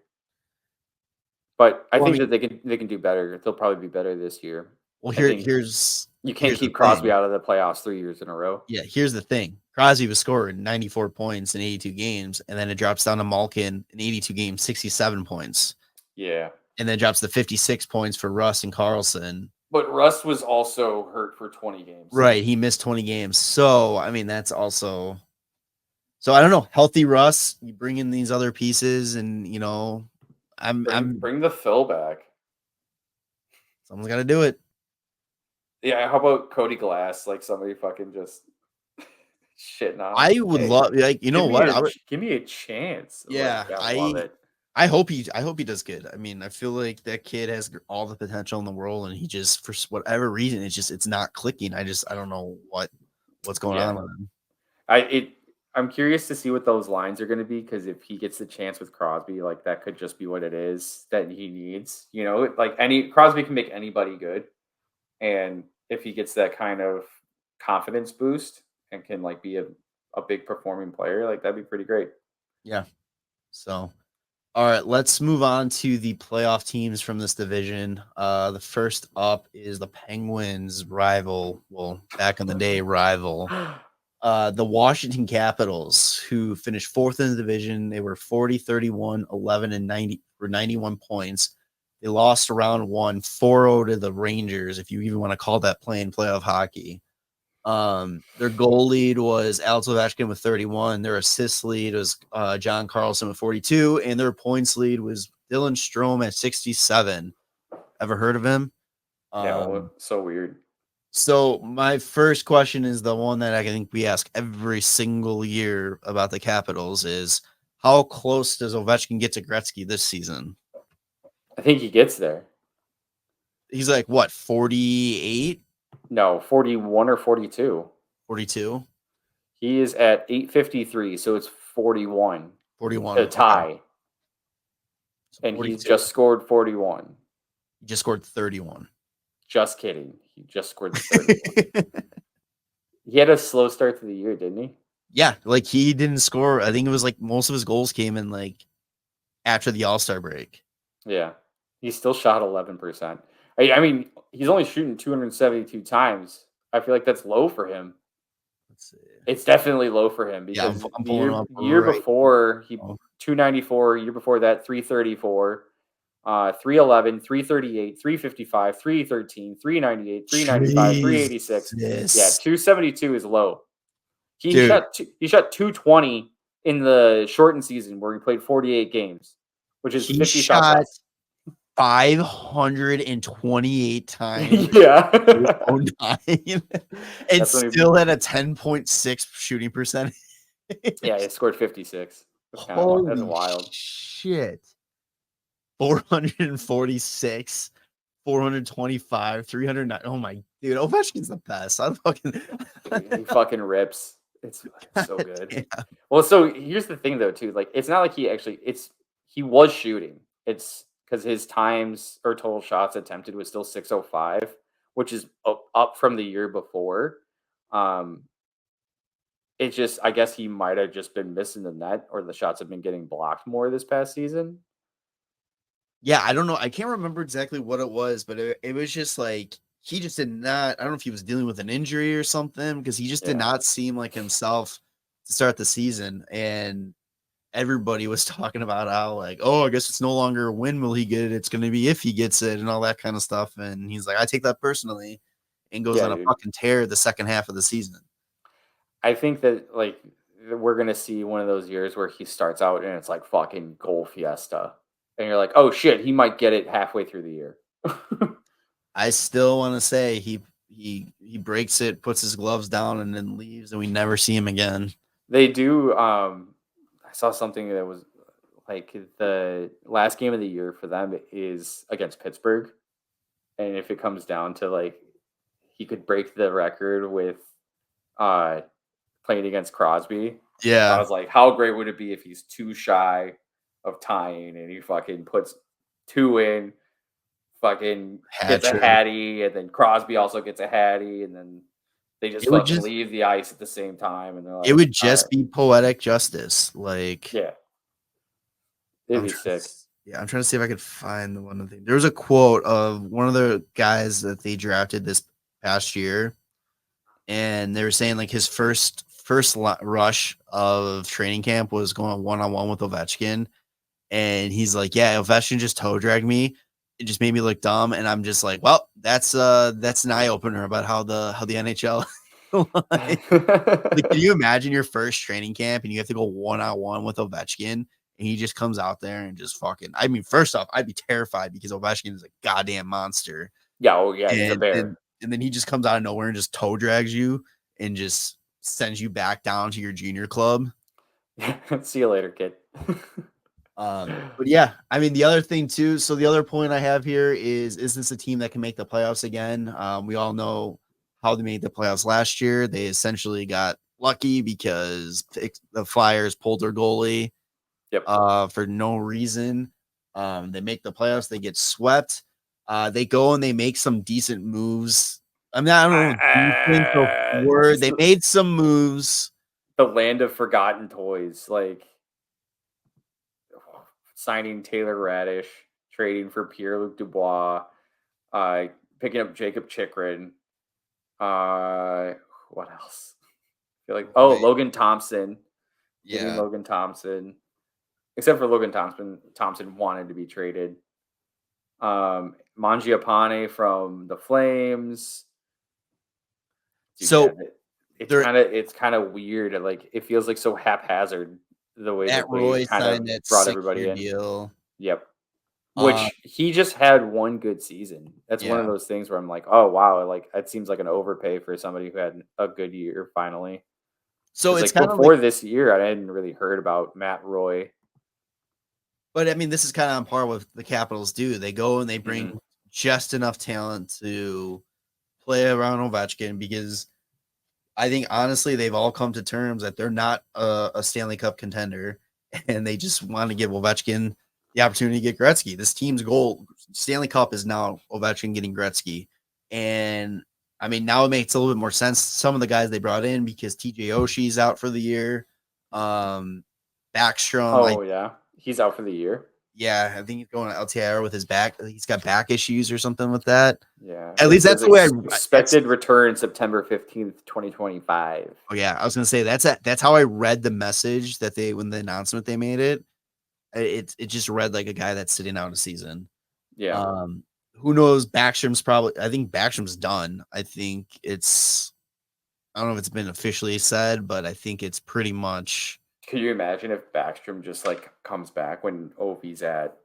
Speaker 3: But I think that they can do better. They'll probably be better this year.
Speaker 2: Well, here's
Speaker 3: you can't keep Crosby out of the playoffs 3 years in a row.
Speaker 2: Yeah, here's the thing. Crosby was scoring 94 points in 82 games, and then it drops down to Malkin in 82 games, 67 points.
Speaker 3: Yeah.
Speaker 2: And then drops to 56 points for Russ and Carlson.
Speaker 3: But Russ was also hurt for 20 games.
Speaker 2: Right, he missed 20 games. So, I mean, that's also... So, I don't know. Healthy Russ, you bring in these other pieces, and, you know,
Speaker 3: Bring the Phil back.
Speaker 2: Someone's got to do it.
Speaker 3: Yeah, how about Cody Glass? Like somebody fucking just shitting on.
Speaker 2: I would love, like, you know what?
Speaker 3: Give me a chance.
Speaker 2: Yeah,
Speaker 3: like, I love it.
Speaker 2: I hope he does good. I mean, I feel like that kid has all the potential in the world, and he just, for whatever reason, it's not clicking. I don't know what's going on with him.
Speaker 3: I'm curious to see what those lines are going to be, because if he gets the chance with Crosby, like that could just be what it is that he needs. You know, like Crosby can make anybody good. And if he gets that kind of confidence boost and can like be a big performing player, like that'd be pretty great.
Speaker 2: Yeah. So, all right, let's move on to the playoff teams from this division. The first up is the Penguins' rival. Well, back in the day, rival. The Washington Capitals, who finished 4th in the division. They were 40-31, 11 and 90 for 91 points. They lost round 1, 4-0 to the Rangers, if you even want to call that playing playoff hockey. Their goal lead was Alex Ovechkin with 31. Their assist lead was John Carlson with 42, and their points lead was Dylan Strome at 67. Ever heard of him?
Speaker 3: Yeah, so weird.
Speaker 2: So my first question is the one that I think we ask every single year about the Capitals is, how close does Ovechkin get to Gretzky this season?
Speaker 3: I think he gets there.
Speaker 2: He's like, what, 48?
Speaker 3: No, 41 or 42.
Speaker 2: 42?
Speaker 3: He is at 853, so it's 41.
Speaker 2: 41.
Speaker 3: A tie. Okay.
Speaker 2: So
Speaker 3: and he's just scored 41.
Speaker 2: He just scored 31.
Speaker 3: Just kidding. He just scored 31. He had a slow start to the year, didn't he?
Speaker 2: Yeah, like he didn't score. I think it was like most of his goals came in like after the All-Star break.
Speaker 3: Yeah. He still shot 11%. I mean, he's only shooting 272 times. I feel like that's low for him.
Speaker 2: Let's see.
Speaker 3: It's definitely low for him
Speaker 2: Yeah,
Speaker 3: because
Speaker 2: I'm
Speaker 3: the
Speaker 2: pulling
Speaker 3: year
Speaker 2: up
Speaker 3: year
Speaker 2: right
Speaker 3: before he
Speaker 2: now.
Speaker 3: 294, year before that 334, 311, 338, 355, 313, 398, 395, 386. Yeah,
Speaker 2: Jesus.
Speaker 3: 272 is low.
Speaker 2: Dude,
Speaker 3: He shot 220 in the shortened season where he played 48 games, which is
Speaker 2: he
Speaker 3: 50 shots
Speaker 2: shot
Speaker 3: less.
Speaker 2: 528 times
Speaker 3: Yeah.
Speaker 2: in 09 and
Speaker 3: That's when he
Speaker 2: still had a 10.6 shooting percentage.
Speaker 3: Yeah, he scored 56. That's
Speaker 2: Holy
Speaker 3: wild.
Speaker 2: shit. 446, 425, 309. Oh my dude, Ovechkin's the best. I fucking
Speaker 3: He fucking rips. It's so
Speaker 2: God
Speaker 3: good.
Speaker 2: damn.
Speaker 3: Well, so here's the thing though, too. Like, it's not like he was shooting. It's because his times or total shots attempted was still 605, which is up from the year before. Um, it just, I guess he might have just been missing the net, or the shots have been getting blocked more this past season.
Speaker 2: Yeah, I don't know. I can't remember exactly what it was, but it was just like he just did not. I don't know if he was dealing with an injury or something because he just did
Speaker 3: Yeah.
Speaker 2: not seem like himself to start the season. And everybody was talking about how, like, oh, I guess it's no longer when will he get it? It's going to be if he gets it and all that kind of stuff. And he's like, I take that personally and goes
Speaker 3: Yeah,
Speaker 2: on a
Speaker 3: dude.
Speaker 2: fucking tear the second half of the season.
Speaker 3: I think that like we're gonna see one of those years where he starts out and it's like fucking goal fiesta, and you're like, oh shit, he might get it halfway through the year.
Speaker 2: I still want to say he breaks it, puts his gloves down, and then leaves, and we never see him again.
Speaker 3: They do. I saw something that was like the last game of the year for them is against Pittsburgh, and if it comes down to like he could break the record with uh playing against Crosby. I
Speaker 2: Yeah,
Speaker 3: was like, how great would it be if he's too shy of tying and he fucking puts two in, fucking
Speaker 2: hat
Speaker 3: gets a
Speaker 2: trick.
Speaker 3: hattie, and then Crosby also gets a hattie, and then they just
Speaker 2: It would
Speaker 3: fucking
Speaker 2: just
Speaker 3: leave the ice at the same time, and they're
Speaker 2: it
Speaker 3: like,
Speaker 2: would
Speaker 3: all right,
Speaker 2: just be poetic justice. Like
Speaker 3: yeah, it'd
Speaker 2: I'm
Speaker 3: be
Speaker 2: trying to,
Speaker 3: sick.
Speaker 2: yeah, I'm trying to see if I could find the one thing. There was a quote of one of the guys that they drafted this past year, and they were saying like his rush of training camp was going one on one with Ovechkin, and he's like, yeah, Ovechkin just toe dragged me. It just made me look dumb, and I'm just like, well, that's an eye opener about how the NHL. Like, can you imagine your first training camp and you have to go one on one with Ovechkin, and he just comes out there and just fucking? I mean, first off, I'd be terrified because Ovechkin is a goddamn monster,
Speaker 3: Yeah, oh yeah, he's a
Speaker 2: and
Speaker 3: bear.
Speaker 2: and then he just comes out of nowhere and just toe drags you and just sends you back down to your junior club.
Speaker 3: See you later, kid.
Speaker 2: But yeah, I mean, the other thing too. So the other point I have here is this a team that can make the playoffs again? We all know how they made the playoffs last year. They essentially got lucky because the Flyers pulled their goalie
Speaker 3: Yep.
Speaker 2: for no reason. They make the playoffs, they get swept. They go and they make some decent moves. I mean, I don't know, decent the word.
Speaker 3: It's
Speaker 2: They made some moves.
Speaker 3: the land of forgotten toys, like signing Taylor Radish, trading for Pierre-Luc Dubois, uh, picking up Jacob Chikrin. What else? I feel like Logan Thompson, getting
Speaker 2: Yeah.
Speaker 3: Logan Thompson. Except for Logan Thompson, Thompson wanted to be traded. Mangiapane from the Flames. Dude,
Speaker 2: So there
Speaker 3: it's kind of weird. Like it feels like so haphazard the way
Speaker 2: Matt
Speaker 3: that they
Speaker 2: Roy
Speaker 3: kind
Speaker 2: signed
Speaker 3: of
Speaker 2: that
Speaker 3: brought
Speaker 2: 6 year
Speaker 3: everybody in.
Speaker 2: deal.
Speaker 3: Yep.
Speaker 2: Uh,
Speaker 3: Which he just had one good season. That's one of
Speaker 2: yeah.
Speaker 3: those things where I'm like, oh wow, like that seems like an overpay for somebody who had a good year finally.
Speaker 2: So
Speaker 3: Because
Speaker 2: it's
Speaker 3: like
Speaker 2: kind of like,
Speaker 3: before this year, I hadn't really heard about Matt Roy.
Speaker 2: but I mean, this is kind of on par with the Capitals do. They go and they
Speaker 3: Mhm.
Speaker 2: bring just enough talent to play around Ovechkin because I think honestly they've all come to terms that they're not a Stanley Cup contender, and they just want to give Ovechkin the opportunity to get Gretzky. This team's goal, Stanley Cup, is now Ovechkin getting Gretzky, and I mean now it makes a little bit more sense. Some of the guys they brought in because TJ Oshie's out for the year, Backstrom.
Speaker 3: Oh yeah, he's out for the year.
Speaker 2: Yeah, I think he's going to LTIR with his back. He's got back issues or something with that.
Speaker 3: Yeah.
Speaker 2: At least that's the way
Speaker 3: expected return September 15th, 2025.
Speaker 2: Oh yeah, I was gonna say that's how I read the message that when the announcement they made it. It just read like a guy that's sitting out a season.
Speaker 3: Yeah.
Speaker 2: Who knows? Backstrom's probably. I think Backstrom's done. I think it's. I don't know if it's been officially said, but I think it's pretty much.
Speaker 3: Could you imagine if Backstrom just like comes back when Ovi's at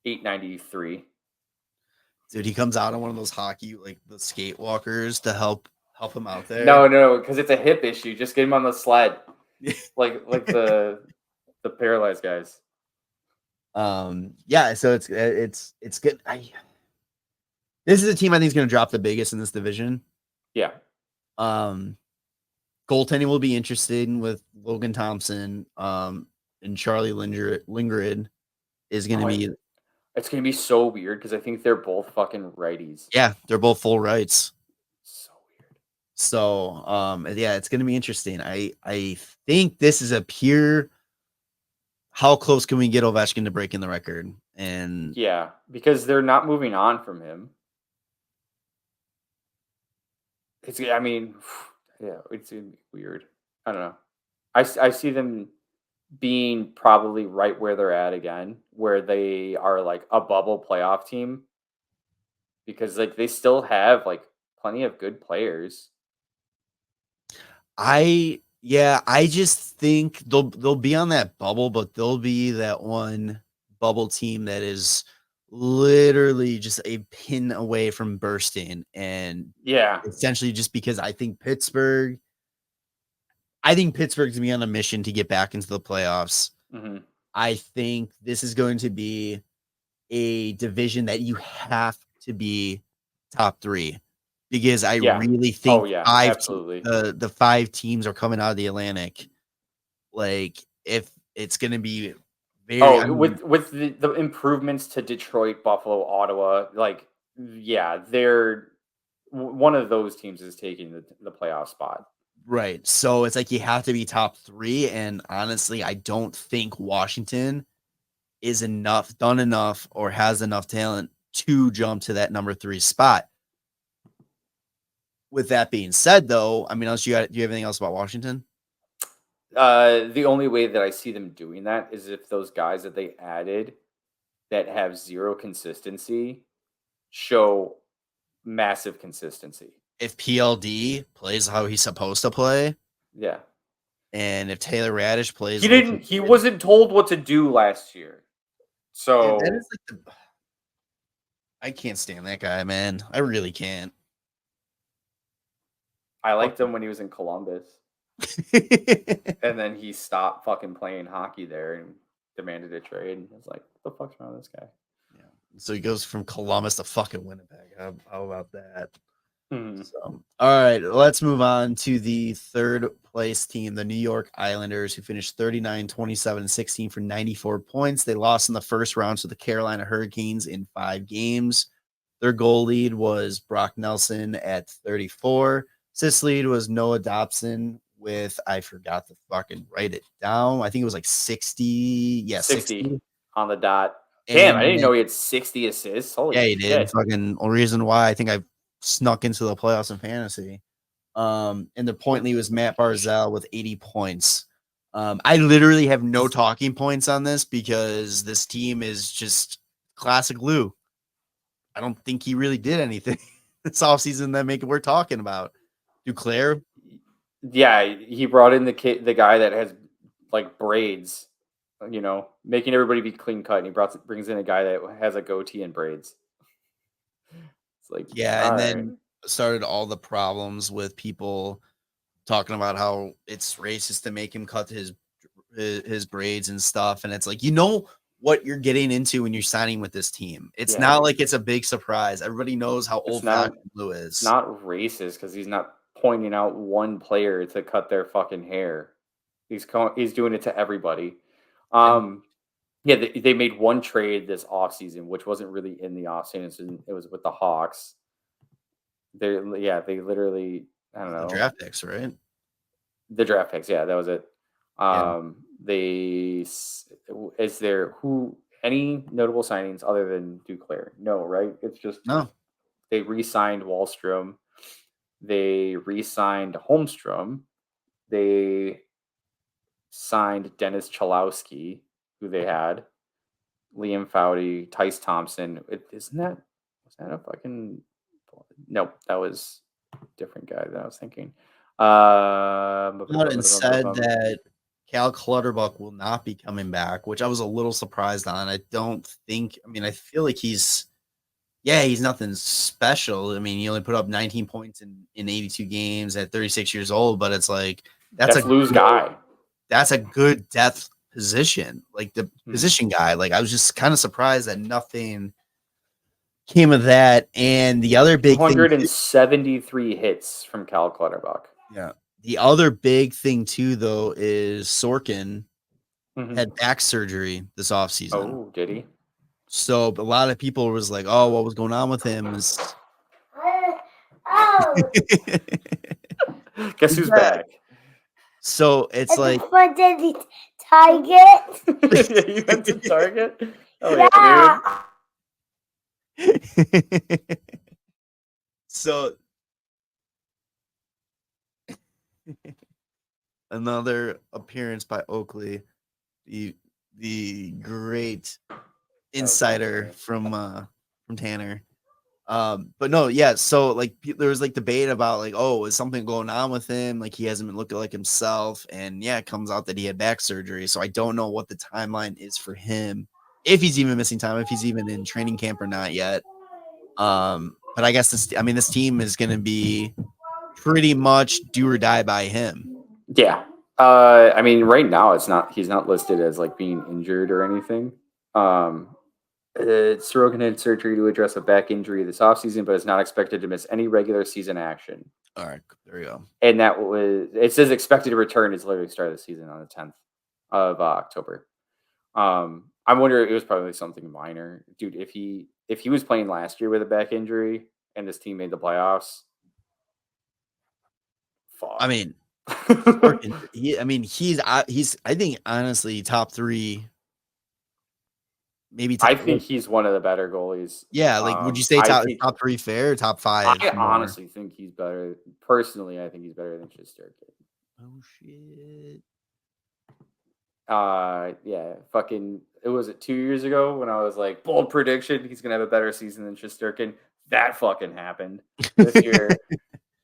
Speaker 3: 893?
Speaker 2: Dude, he comes out on one of those hockey like the skate walkers to help him out there.
Speaker 3: No, because it's a hip issue. Just get him on the sled, like the paralyzed guys.
Speaker 2: Yeah. So it's good. This is a team I think is going to drop the biggest in this division.
Speaker 3: Yeah.
Speaker 2: Goaltending will be interesting with Logan Thompson. And Charlie Lindgren is going to be.
Speaker 3: It's going to be so weird because I think they're both fucking righties.
Speaker 2: Yeah, they're both full rights.
Speaker 3: So weird.
Speaker 2: So, yeah, it's going to be interesting. I think this is a pure. How close can we get Ovechkin to breaking the record? And
Speaker 3: yeah, because they're not moving on from him. It's gonna be weird. I don't know. I see them being probably right where they're at again, where they are like a bubble playoff team, because like they still have like plenty of good players.
Speaker 2: I just think they'll be on that bubble, but they'll be that one bubble team that is literally just a pin away from bursting. And
Speaker 3: yeah,
Speaker 2: essentially just because I think Pittsburgh's gonna be on a mission to get back into the playoffs.
Speaker 3: Mm-hmm.
Speaker 2: I think this is going to be a division that you have to be top 3 because I really think the 5 teams are coming out of the Atlantic. Like if it's going to be
Speaker 3: with the improvements to Detroit, Buffalo, Ottawa, like they're one of those teams is taking the playoff spot.
Speaker 2: Right. So it's like you have to be top 3. And honestly, I don't think Washington is done enough, or has enough talent to jump to that number 3 spot. With that being said, though, I mean, do you have anything else about Washington?
Speaker 3: The only way that I see them doing that is if those guys that they added that have zero consistency show massive consistency.
Speaker 2: If PLD plays how he's supposed to play,
Speaker 3: yeah,
Speaker 2: and if Taylor Radish plays,
Speaker 3: he wasn't told what to do last year, so
Speaker 2: that is like I can't stand that guy, man. I really can't.
Speaker 3: I liked him when he was in Columbus, and then he stopped fucking playing hockey there and demanded a trade. And I was like, "What the fuck's wrong with this guy?"
Speaker 2: Yeah, so he goes from Columbus to fucking Winnipeg. How about that? So, all right, let's move on to the 3rd place team, the New York Islanders, who finished 39, 27, and 16 for 94 points. They lost in the first round to the Carolina Hurricanes in 5 games. Their goal lead was Brock Nelson at 34. Assist lead was Noah Dobson with, I forgot to fucking write it down. I think it was like 60. Yeah, 60
Speaker 3: on the dot. Damn, I didn't know he had 60 assists. Holy shit.
Speaker 2: He did. Fucking reason why I think I snuck into the playoffs in fantasy. And the point lead was Matt Barzal with 80 points. I literally have no talking points on this because this team is just classic Lou. I don't think he really did anything this offseason that we're talking about. Duclair?
Speaker 3: Yeah, he brought in the guy that has like braids, making everybody be clean cut. And he brings in a guy that has a goatee and braids. Like,
Speaker 2: and then started all the problems with people talking about how it's racist to make him cut his braids and stuff. And it's like, what you're getting into when you're signing with this team. It's not like it's a big surprise. Everybody knows how old-fashioned Blue is.
Speaker 3: It's not racist because he's not pointing out one player to cut their fucking hair. He's doing it to everybody. They made one trade this offseason, which wasn't really in the offseason. It was with the Hawks. They literally, I don't know.
Speaker 2: The draft picks, right?
Speaker 3: The draft picks, yeah, that was it. any notable signings other than Duclair? No, right? It's just
Speaker 2: No.
Speaker 3: they re-signed Wallstrom. They re-signed Holmstrom. They signed Dennis Chalowski, who they had. Liam Foudy, Tice Thompson. Was that a fucking... Nope, that was a different guy that I was thinking.
Speaker 2: And said that Cal Clutterbuck will not be coming back, which I was a little surprised on. I feel like he's nothing special. I mean, he only put up 19 points in 82 games at 36 years old, but it's like that's a
Speaker 3: lose guy.
Speaker 2: That's a good depth position, like the position guy. Like I was just kind of surprised that nothing came of that. And the other big
Speaker 3: 173 hits from Cal Clutterbuck.
Speaker 2: Yeah. The other big thing too, though, is Sorkin had back surgery this offseason.
Speaker 3: Oh, did he?
Speaker 2: So a lot of people was like, "Oh, what was going on with him?"
Speaker 3: Guess who's back?
Speaker 2: So it's like,
Speaker 4: what did he Target?
Speaker 3: You went to Target? Oh yeah,
Speaker 2: dude. So another appearance by Oakley, the great insider from Tanner. But no, yeah. So like there was like debate about like, oh, is something going on with him? Like he hasn't been looking like himself, and yeah, it comes out that he had back surgery. So I don't know what the timeline is for him, if he's even missing time, if he's even in training camp or not yet. But I guess this team is going to be pretty much do or die by him.
Speaker 3: Yeah. I mean, right now he's not listed as like being injured or anything. Sorokin had surgery to address a back injury this offseason, but is not expected to miss any regular season action.
Speaker 2: All right, there you go.
Speaker 3: And it says expected to return is literally start of the season on the 10th of October. I'm wondering, it was probably something minor. Dude, if he was playing last year with a back injury and this team made the playoffs, fuck.
Speaker 2: I mean, he's I think honestly top 3. Maybe
Speaker 3: I think he's one of the better goalies.
Speaker 2: Yeah, like would you say top 3 fair or top 5?
Speaker 3: I honestly think he's better. Personally, I think he's better than Shesterkin.
Speaker 2: Oh shit.
Speaker 3: Yeah, fucking it was 2 years ago when I was like, bold prediction, he's gonna have a better season than Shesterkin. That fucking happened. This year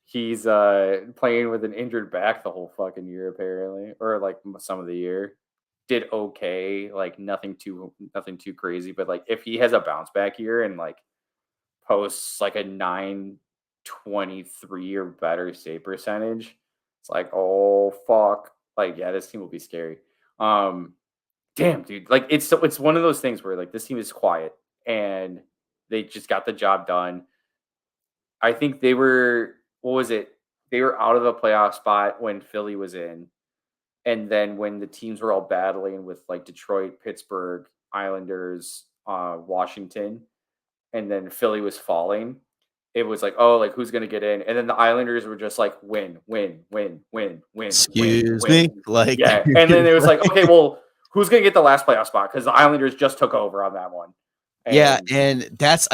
Speaker 3: he's playing with an injured back the whole fucking year, apparently. Or like some of the year. Did okay, like nothing too crazy, but like if he has a bounce back year and like posts like a 923 or better save percentage, it's like, oh fuck, like yeah, this team will be scary. Damn, dude, like it's one of those things where like this team is quiet and they just got the job done. I think they were they were out of the playoff spot when Philly was in. And then when the teams were all battling with like Detroit, Pittsburgh, Islanders, Washington, and then Philly was falling, it was like, oh, like who's gonna get in? And then the Islanders were just like win.
Speaker 2: Excuse me, like
Speaker 3: yeah. And then it was like, okay, well, who's gonna get the last playoff spot? Because the Islanders just took over on that one.
Speaker 2: And that's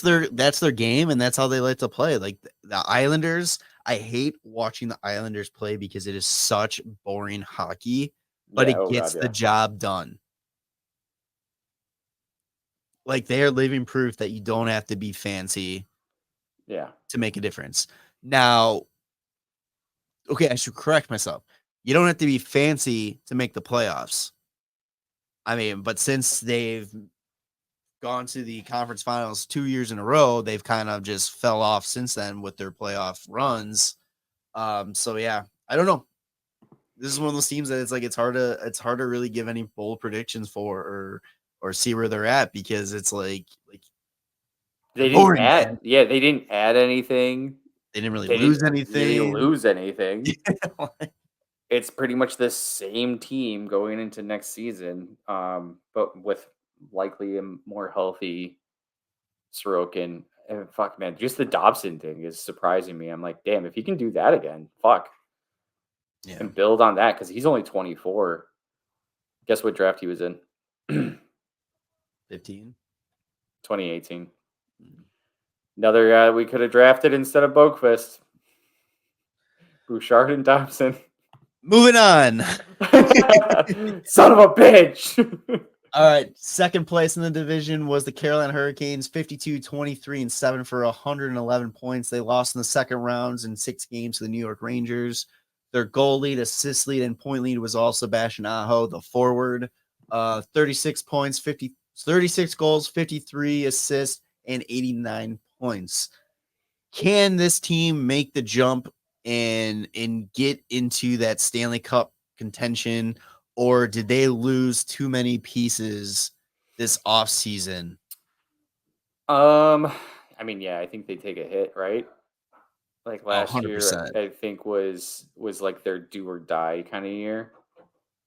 Speaker 2: their game, and that's how they like to play. Like the Islanders. I hate watching the Islanders play because it is such boring hockey, but it gets the job done. Like they are living proof that you don't have to be fancy to make a difference. Now, okay, I should correct myself. You don't have to be fancy to make the playoffs. I mean, but since they've gone to the conference finals 2 years in a row, they've kind of just fell off since then with their playoff runs. So yeah, I don't know. This is one of those teams that it's hard to really give any bold predictions for or see where they're at because it's like
Speaker 3: they didn't add anything.
Speaker 2: They didn't really lose anything.
Speaker 3: It's pretty much the same team going into next season, but with likely a more healthy Sorokin. And fuck, man, just the Dobson thing is surprising me. I'm like, damn, if he can do that again, fuck. Yeah. And build on that because he's only 24. Guess what draft he was in?
Speaker 2: 15.
Speaker 3: 2018. Another guy we could have drafted instead of Boqvist. Bouchard and Thompson.
Speaker 2: Moving on.
Speaker 3: Son of a bitch.
Speaker 2: All right. Second place in the division was the Carolina Hurricanes, 52, 23, and 7 for 111 points. They lost in the second rounds in 6 games to the New York Rangers. Their goal lead, assist lead, and point lead was all Sebastian Aho, the forward. 36 points, 36 goals, 53 assists, and 89 points. Can this team make the jump and get into that Stanley Cup contention, or did they lose too many pieces this offseason?
Speaker 3: I mean, yeah, I think they take a hit, right? Like last
Speaker 2: 100%.
Speaker 3: year, I think was like their do or die kind of year.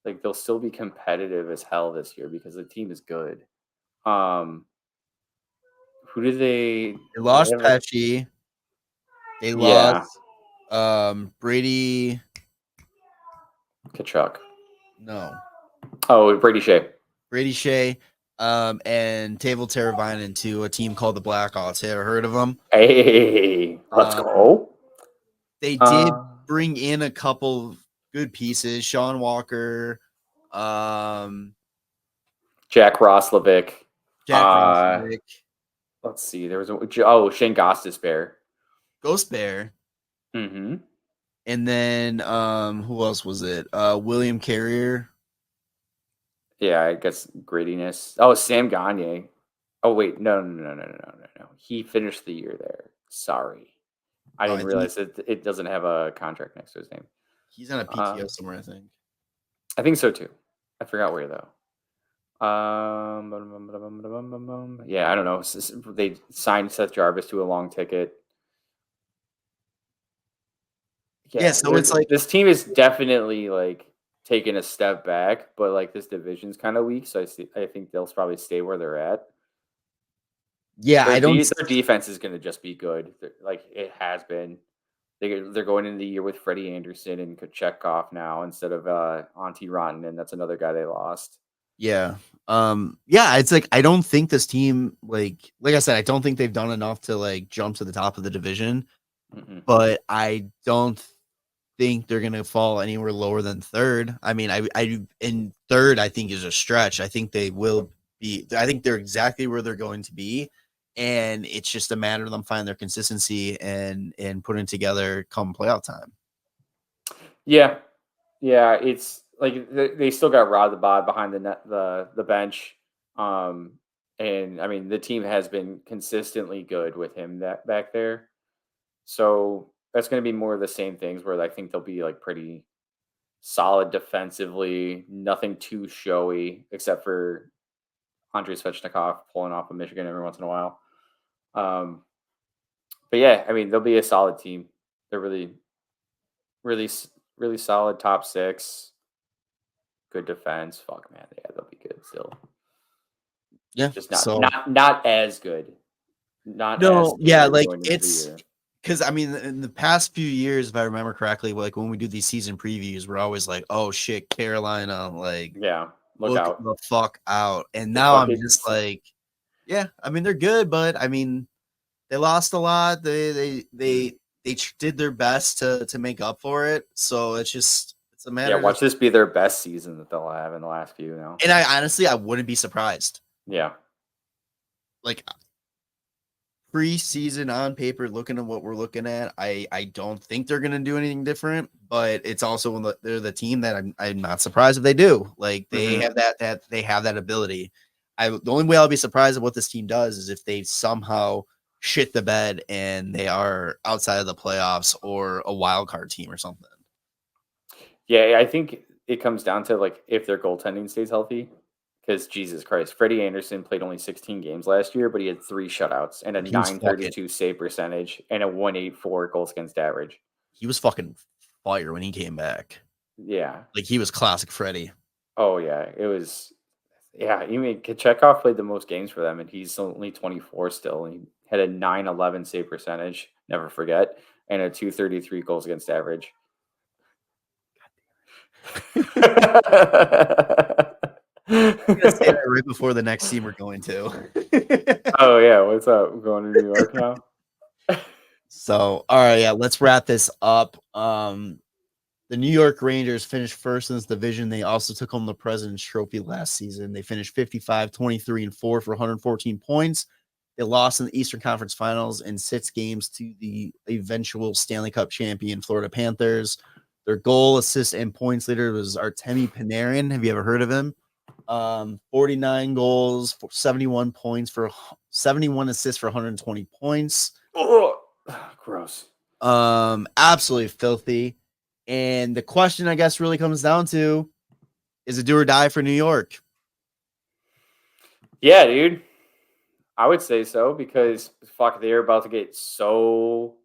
Speaker 3: Like they'll still be competitive as hell this year because the team is good. Who did they?
Speaker 2: They lost Pesci. They lost Brady
Speaker 3: Kachuk.
Speaker 2: No.
Speaker 3: Oh, Brady Shea.
Speaker 2: And Table Teravainen to a team called the Blackhawks. Have you ever heard of them?
Speaker 3: Hey, let's go.
Speaker 2: They did bring in a couple good pieces. Sean Walker,
Speaker 3: Jack Roslovic.
Speaker 2: Roslovic.
Speaker 3: Let's see. There was Shane Gostisbehere.
Speaker 2: Ghost Bear.
Speaker 3: Mm-hmm.
Speaker 2: And then who else was it? William Carrier.
Speaker 3: Yeah, I guess grittiness. Oh, Sam Gagne. Oh wait, no. He finished the year there. Sorry, I didn't realize it doesn't have a contract next to his name.
Speaker 2: He's on a PTO somewhere, I think.
Speaker 3: I think so too. I forgot where though. Yeah, I don't know. They signed Seth Jarvis to a long ticket.
Speaker 2: Yeah, so it's like
Speaker 3: this team is definitely like taking a step back, but like this division's kind of weak, so I think they'll probably stay where they're at.
Speaker 2: Yeah,
Speaker 3: their defense is going to just be good, like it has been. They're going into the year with Freddie Anderson and Kochetkov now instead of Antti Rantanen. That's another guy they lost.
Speaker 2: Yeah. Yeah, it's like I don't think this team like I said, I don't think they've done enough to like jump to the top of the division.
Speaker 3: Mm-mm.
Speaker 2: But I don't think they're gonna fall anywhere lower than third. I mean, I in third, I think is a stretch. I think they will be. I think they're exactly where they're going to be, and it's just a matter of them finding their consistency and putting together come playoff time.
Speaker 3: Yeah, it's like they still got Rod the Bod behind the bench, and I mean the team has been consistently good with him back there, so that's going to be more of the same things where I think they'll be like pretty solid defensively, nothing too showy except for Andrei Svechnikov pulling off of Michigan every once in a while. But yeah, I mean they'll be a solid team. They're really solid top 6. Good defense. Fuck man, yeah, they'll be good still.
Speaker 2: Yeah,
Speaker 3: just not as good.
Speaker 2: It's because I mean in the past few years, if I remember correctly, like when we do these season previews, we're always like, "Oh shit, Carolina!" Like,
Speaker 3: look out
Speaker 2: the fuck out. And now I'm just like, yeah, I mean they're good, but I mean they lost a lot. They did their best to make up for it. So it's a matter.
Speaker 3: Yeah, watch this be their best season that they'll have in the last few now.
Speaker 2: And I wouldn't be surprised.
Speaker 3: Yeah.
Speaker 2: Like preseason on paper, looking at what we're looking at, I don't think they're gonna do anything different, but it's also they're the team that I'm not surprised if they do. Like they have that ability. The only way I'll be surprised at what this team does is if they somehow shit the bed and they are outside of the playoffs or a wild card team or something.
Speaker 3: Yeah, I think it comes down to like if their goaltending stays healthy. Because Jesus Christ, Freddie Anderson played only 16 games last year, but he had 3 shutouts and a .932 save percentage and a .184 goals against average.
Speaker 2: He was fucking fire when he came back.
Speaker 3: Yeah,
Speaker 2: like he was classic Freddie.
Speaker 3: Oh yeah, it was. Yeah, I mean Kochetkov played the most games for them, and he's only 24 still. And he had a .911 save percentage, never forget, and a .233 goals against average.
Speaker 2: I'm gonna say that right before the next team we're going to.
Speaker 3: Oh yeah, what's up? We're going to New York now.
Speaker 2: So, all right, yeah, let's wrap this up. The New York Rangers finished first in this division. They also took home the President's Trophy last season. They finished 55, 23, and 4 for 114 points. They lost in the Eastern Conference Finals in 6 games to the eventual Stanley Cup champion Florida Panthers. Their goal, assist, and points leader was Artemi Panarin. Have you ever heard of him? 49 goals, 71 points for 71 assists for 120 points.
Speaker 3: Oh, gross.
Speaker 2: Absolutely filthy. And the question, I guess, really comes down to, is it do or die for New York?
Speaker 3: Yeah, dude. I would say so because fuck, they're about to get so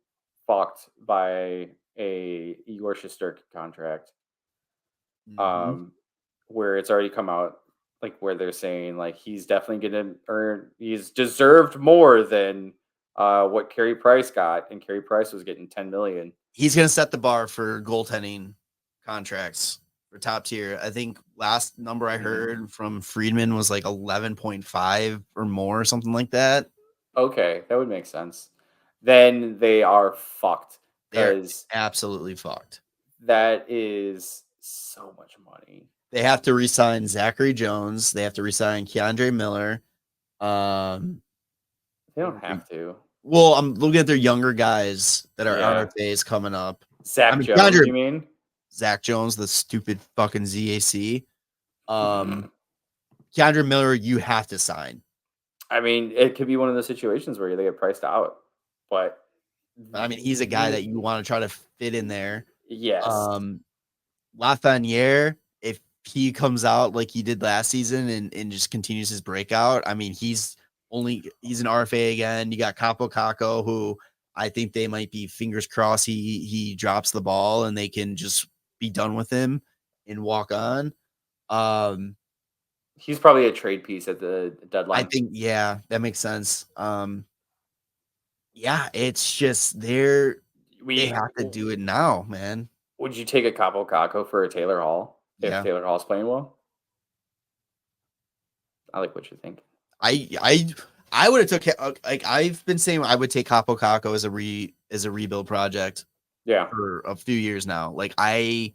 Speaker 3: fucked by a Igor Shesterkin contract. Where it's already come out, like where they're saying like he's definitely gonna earn, he's deserved more than what Carey Price got, and Carey Price was getting $10 million.
Speaker 2: He's gonna set the bar for goaltending contracts for top tier. I think last number I heard from Friedman was like 11.5 or more, or something like that.
Speaker 3: Okay, that would make sense. Then they are fucked.
Speaker 2: They're absolutely fucked.
Speaker 3: That is so much money.
Speaker 2: They have to re-sign Zachary Jones. They have to re-sign Keandre Miller.
Speaker 3: They don't have to.
Speaker 2: Well, I'm looking at their younger guys that are RFAs coming up.
Speaker 3: Zach Jones, you mean?
Speaker 2: Zach Jones, the stupid fucking ZAC. Keandre Miller, you have to sign.
Speaker 3: I mean, it could be one of those situations where they get priced out. But
Speaker 2: I mean, he's a guy that you want to try to fit in there.
Speaker 3: Yes.
Speaker 2: Lafreniere, if he comes out like he did last season and just continues his breakout, I mean, he's an RFA again. You got Capo Caco, who I think they might be fingers crossed he drops the ball and they can just be done with him and walk on.
Speaker 3: He's probably a trade piece at the deadline.
Speaker 2: I think, yeah, that makes sense. Yeah, it's just they have to do it now, man.
Speaker 3: Would you take a Capo Caco for a Taylor Hall if Taylor Hall's playing well? I like what you think.
Speaker 2: I would have took, like I've been saying, I would take Capo Caco as a rebuild project.
Speaker 3: Yeah,
Speaker 2: for a few years now. Like I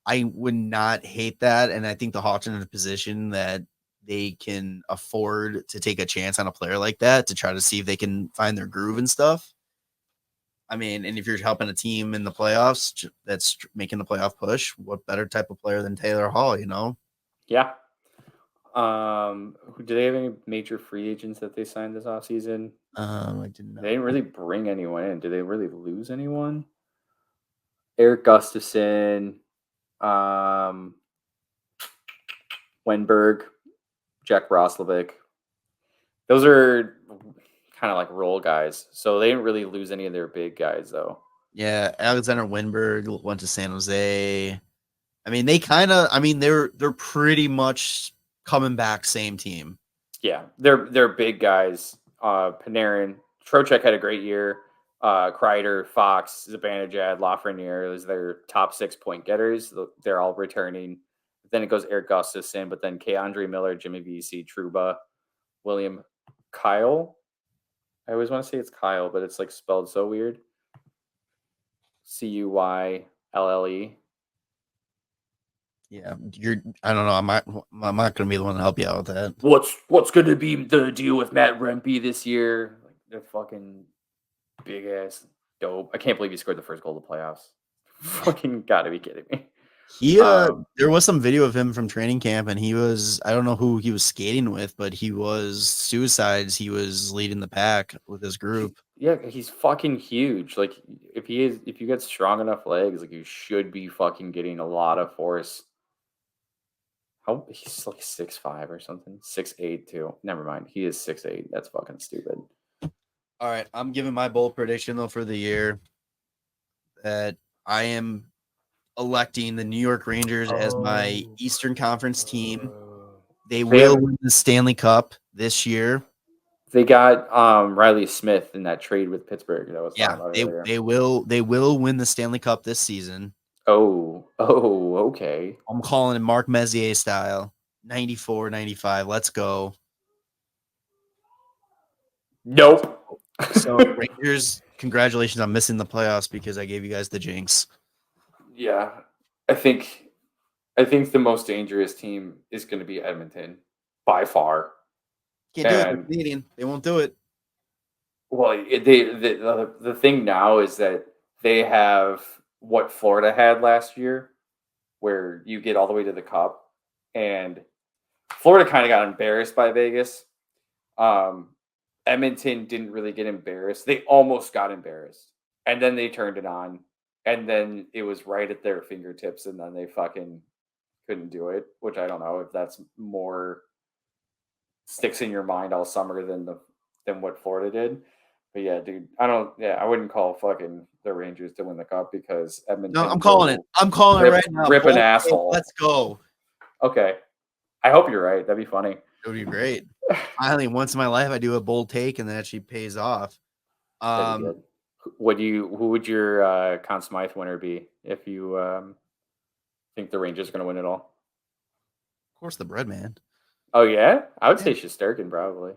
Speaker 2: would not hate that, and I think the Hawks are in a position that they can afford to take a chance on a player like that to try to see if they can find their groove and stuff. I mean, and if you're helping a team in the playoffs that's making the playoff push, what better type of player than Taylor Hall, you know?
Speaker 3: Yeah. Do they have any major free agents that they signed this offseason?
Speaker 2: I didn't know.
Speaker 3: They didn't really bring anyone in. Did they really lose anyone? Eric Gustafson, Wenberg, Jack Roslovic. Those are kind of like role guys. So they didn't really lose any of their big guys, though.
Speaker 2: Yeah, Alexander Wenberg went to San Jose. I mean, they're pretty much coming back same team.
Speaker 3: Yeah, they're big guys. Panarin, Trocheck had a great year. Kreider, Fox, Zibanejad, Lafreniere is their top 6 point getters. They're all returning. Then it goes Eric Gustafson, but then Keandre Miller, Jimmy Vesey, Trouba, William Kyle. I always want to say it's Kyle, but it's like spelled so weird. Cuylle.
Speaker 2: Yeah, I don't know. I'm not going to be the one to help you out with that.
Speaker 3: What's going to be the deal with Matt Rempe this year? Like, they're fucking big ass dope. I can't believe he scored the first goal of the playoffs. Fucking gotta be kidding me.
Speaker 2: There was some video of him from training camp, and I don't know who he was skating with, but he was suicides. He was leading the pack with his group.
Speaker 3: Yeah, he's fucking huge. Like if you get strong enough legs, like you should be fucking getting a lot of force. He's like 6'5" or something, 6'8" too. Never mind, he is 6'8". That's fucking stupid.
Speaker 2: All right, I'm giving my bold prediction though for the year that I am electing the New York Rangers as my Eastern Conference team. They will win the Stanley Cup this year.
Speaker 3: They got Riley Smith in that trade with Pittsburgh. That was
Speaker 2: they will win the Stanley Cup this season.
Speaker 3: Oh, okay.
Speaker 2: I'm calling it Mark Messier style. 94, 95. Let's go.
Speaker 3: Nope.
Speaker 2: So Rangers, congratulations on missing the playoffs because I gave you guys the jinx.
Speaker 3: Yeah, I think the most dangerous team is going to be Edmonton by far.
Speaker 2: Can't do it. They're Canadian. They won't do it.
Speaker 3: Well, the thing now is that they have what Florida had last year, where you get all the way to the Cup, and Florida kind of got embarrassed by Vegas. Edmonton didn't really get embarrassed. They almost got embarrassed, and then they turned it on, and then it was right at their fingertips, and then they fucking couldn't do it, which I don't know if that's more sticks in your mind all summer than what Florida did. But yeah, dude, I wouldn't call fucking the Rangers to win the Cup because Edmonton.
Speaker 2: No, I'm calling it. I'm calling it right now.
Speaker 3: Rip an asshole.
Speaker 2: Let's go.
Speaker 3: Okay. I hope you're right. That'd be funny.
Speaker 2: It would be great. Finally, once in my life, I do a bold take and that actually pays off.
Speaker 3: Who would your Conn Smythe winner be if you think the Rangers are going to win it all?
Speaker 2: Of course, the bread man.
Speaker 3: Oh yeah, I would say Shesterkin probably.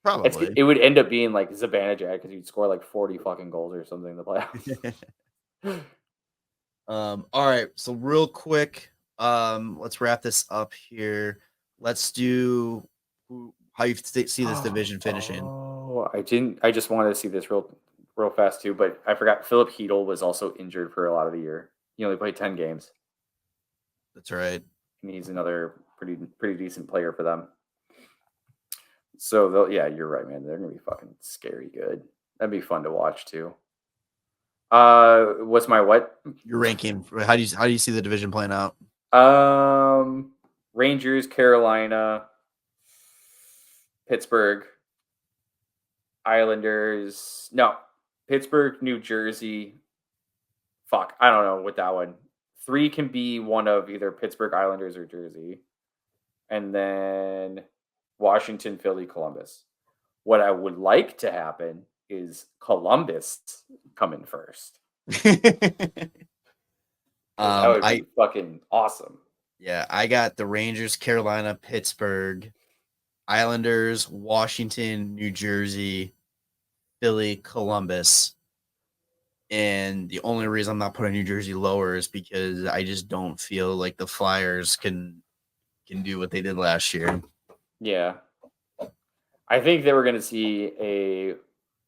Speaker 2: Probably.
Speaker 3: It would end up being like Zibanejad because he'd score like 40 fucking goals or something in the playoffs.
Speaker 2: All right. So real quick, let's wrap this up here. Let's do how you see this division finishing.
Speaker 3: Oh, I just wanted to see this real fast too, but I forgot Philip Hedl was also injured for a lot of the year. He only played 10 games.
Speaker 2: That's right.
Speaker 3: And he's another pretty decent player for them. So yeah, you're right, man. They're gonna be fucking scary good. That'd be fun to watch too. What's my what?
Speaker 2: Your ranking. How do you see the division playing out?
Speaker 3: Rangers, Carolina, Pittsburgh, Islanders. No, Pittsburgh, New Jersey. Fuck, I don't know with that one. 3 can be one of either Pittsburgh, Islanders, or Jersey. And then Washington, Philly, Columbus. What I would like to happen is Columbus come in first. That would be fucking awesome.
Speaker 2: Yeah, I got the Rangers, Carolina, Pittsburgh, Islanders, Washington, New Jersey, Philly, Columbus. And the only reason I'm not putting New Jersey lower is because I just don't feel like the Flyers can do what they did last year.
Speaker 3: Yeah. I think they were going to see a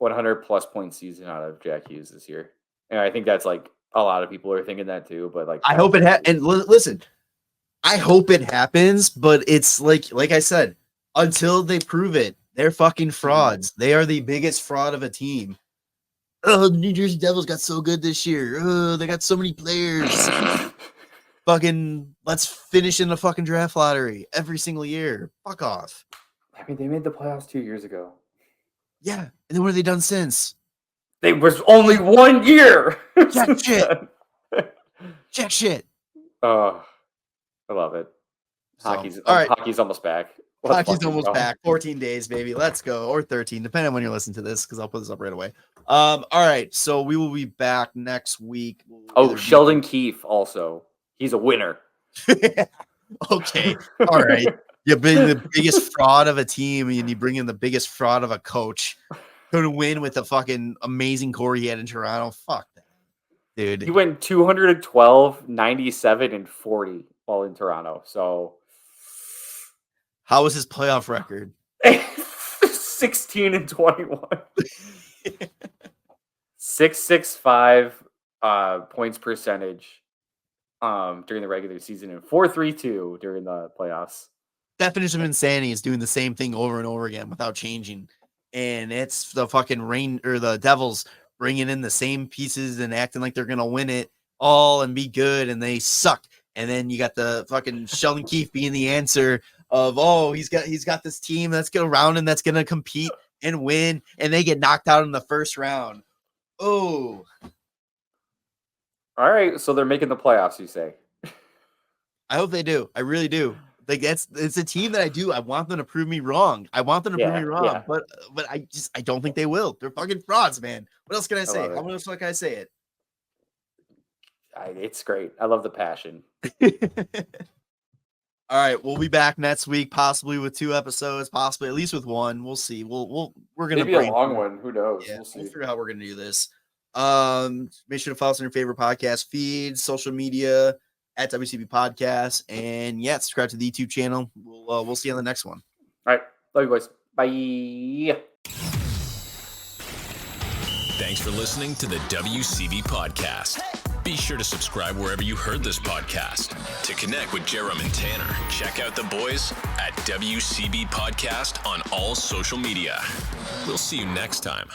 Speaker 3: 100-plus point season out of Jack Hughes this year. And I think that's like a lot of people are thinking that too. But like,
Speaker 2: I hope it and listen, I hope it happens. But it's like I said, until they prove it, they're fucking frauds. They are the biggest fraud of a team. Oh, the New Jersey Devils got so good this year. Oh, they got so many players. Fucking, let's finish in the fucking draft lottery every single year. Fuck off.
Speaker 3: I mean, they made the playoffs 2 years ago.
Speaker 2: Yeah, and then what have they done since?
Speaker 3: They was only 1 year.
Speaker 2: Jack shit. Jack shit.
Speaker 3: Oh, I love it. Hockey's almost back.
Speaker 2: Hockey's almost back. 14 days, baby. Let's go. Or 13, depending on when you're listening to this, because I'll put this up right away. All right. So we will be back next week.
Speaker 3: Sheldon Keefe also. He's a winner.
Speaker 2: Okay. All right. You bring the biggest fraud of a team and you bring in the biggest fraud of a coach who to win with the fucking amazing core he had in Toronto. Fuck that, dude.
Speaker 3: He went 212, 97, and 40 while in Toronto. So
Speaker 2: how was his playoff record?
Speaker 3: 16 and 21. 665 points percentage during the regular season and 432 during the playoffs.
Speaker 2: Definition of insanity is doing the same thing over and over again without changing. And it's the fucking the Devils bringing in the same pieces and acting like they're going to win it all and be good, and they suck. And then you got the fucking Sheldon Keefe being the answer of, oh, he's got this team that's going around and that's going to compete and win, and they get knocked out in the first round. Oh.
Speaker 3: All right, so they're making the playoffs, you say?
Speaker 2: I hope they do. I really do. Like it's a team that I want them to prove me wrong. I want them to prove me wrong,
Speaker 3: yeah.
Speaker 2: but I don't think they will. They're fucking frauds, man. What else can I say? How else can I say it?
Speaker 3: It's great. I love the passion.
Speaker 2: All right, we'll be back next week, possibly with 2 episodes, possibly at least with 1. We'll see. We're gonna
Speaker 3: maybe a long one. Who knows?
Speaker 2: Yeah,
Speaker 3: We'll see.
Speaker 2: we'll figure out how we're gonna do this. Make sure to follow us on your favorite podcast feeds, social media at WCB Podcast, and subscribe to the YouTube channel. We'll see you on the next one.
Speaker 3: All right, love you boys. Bye.
Speaker 1: Thanks for listening to the WCB Podcast. Be sure to subscribe wherever you heard this podcast. To connect with Jarom and Tanner, check out the boys at WCB Podcast on all social media. We'll see you next time.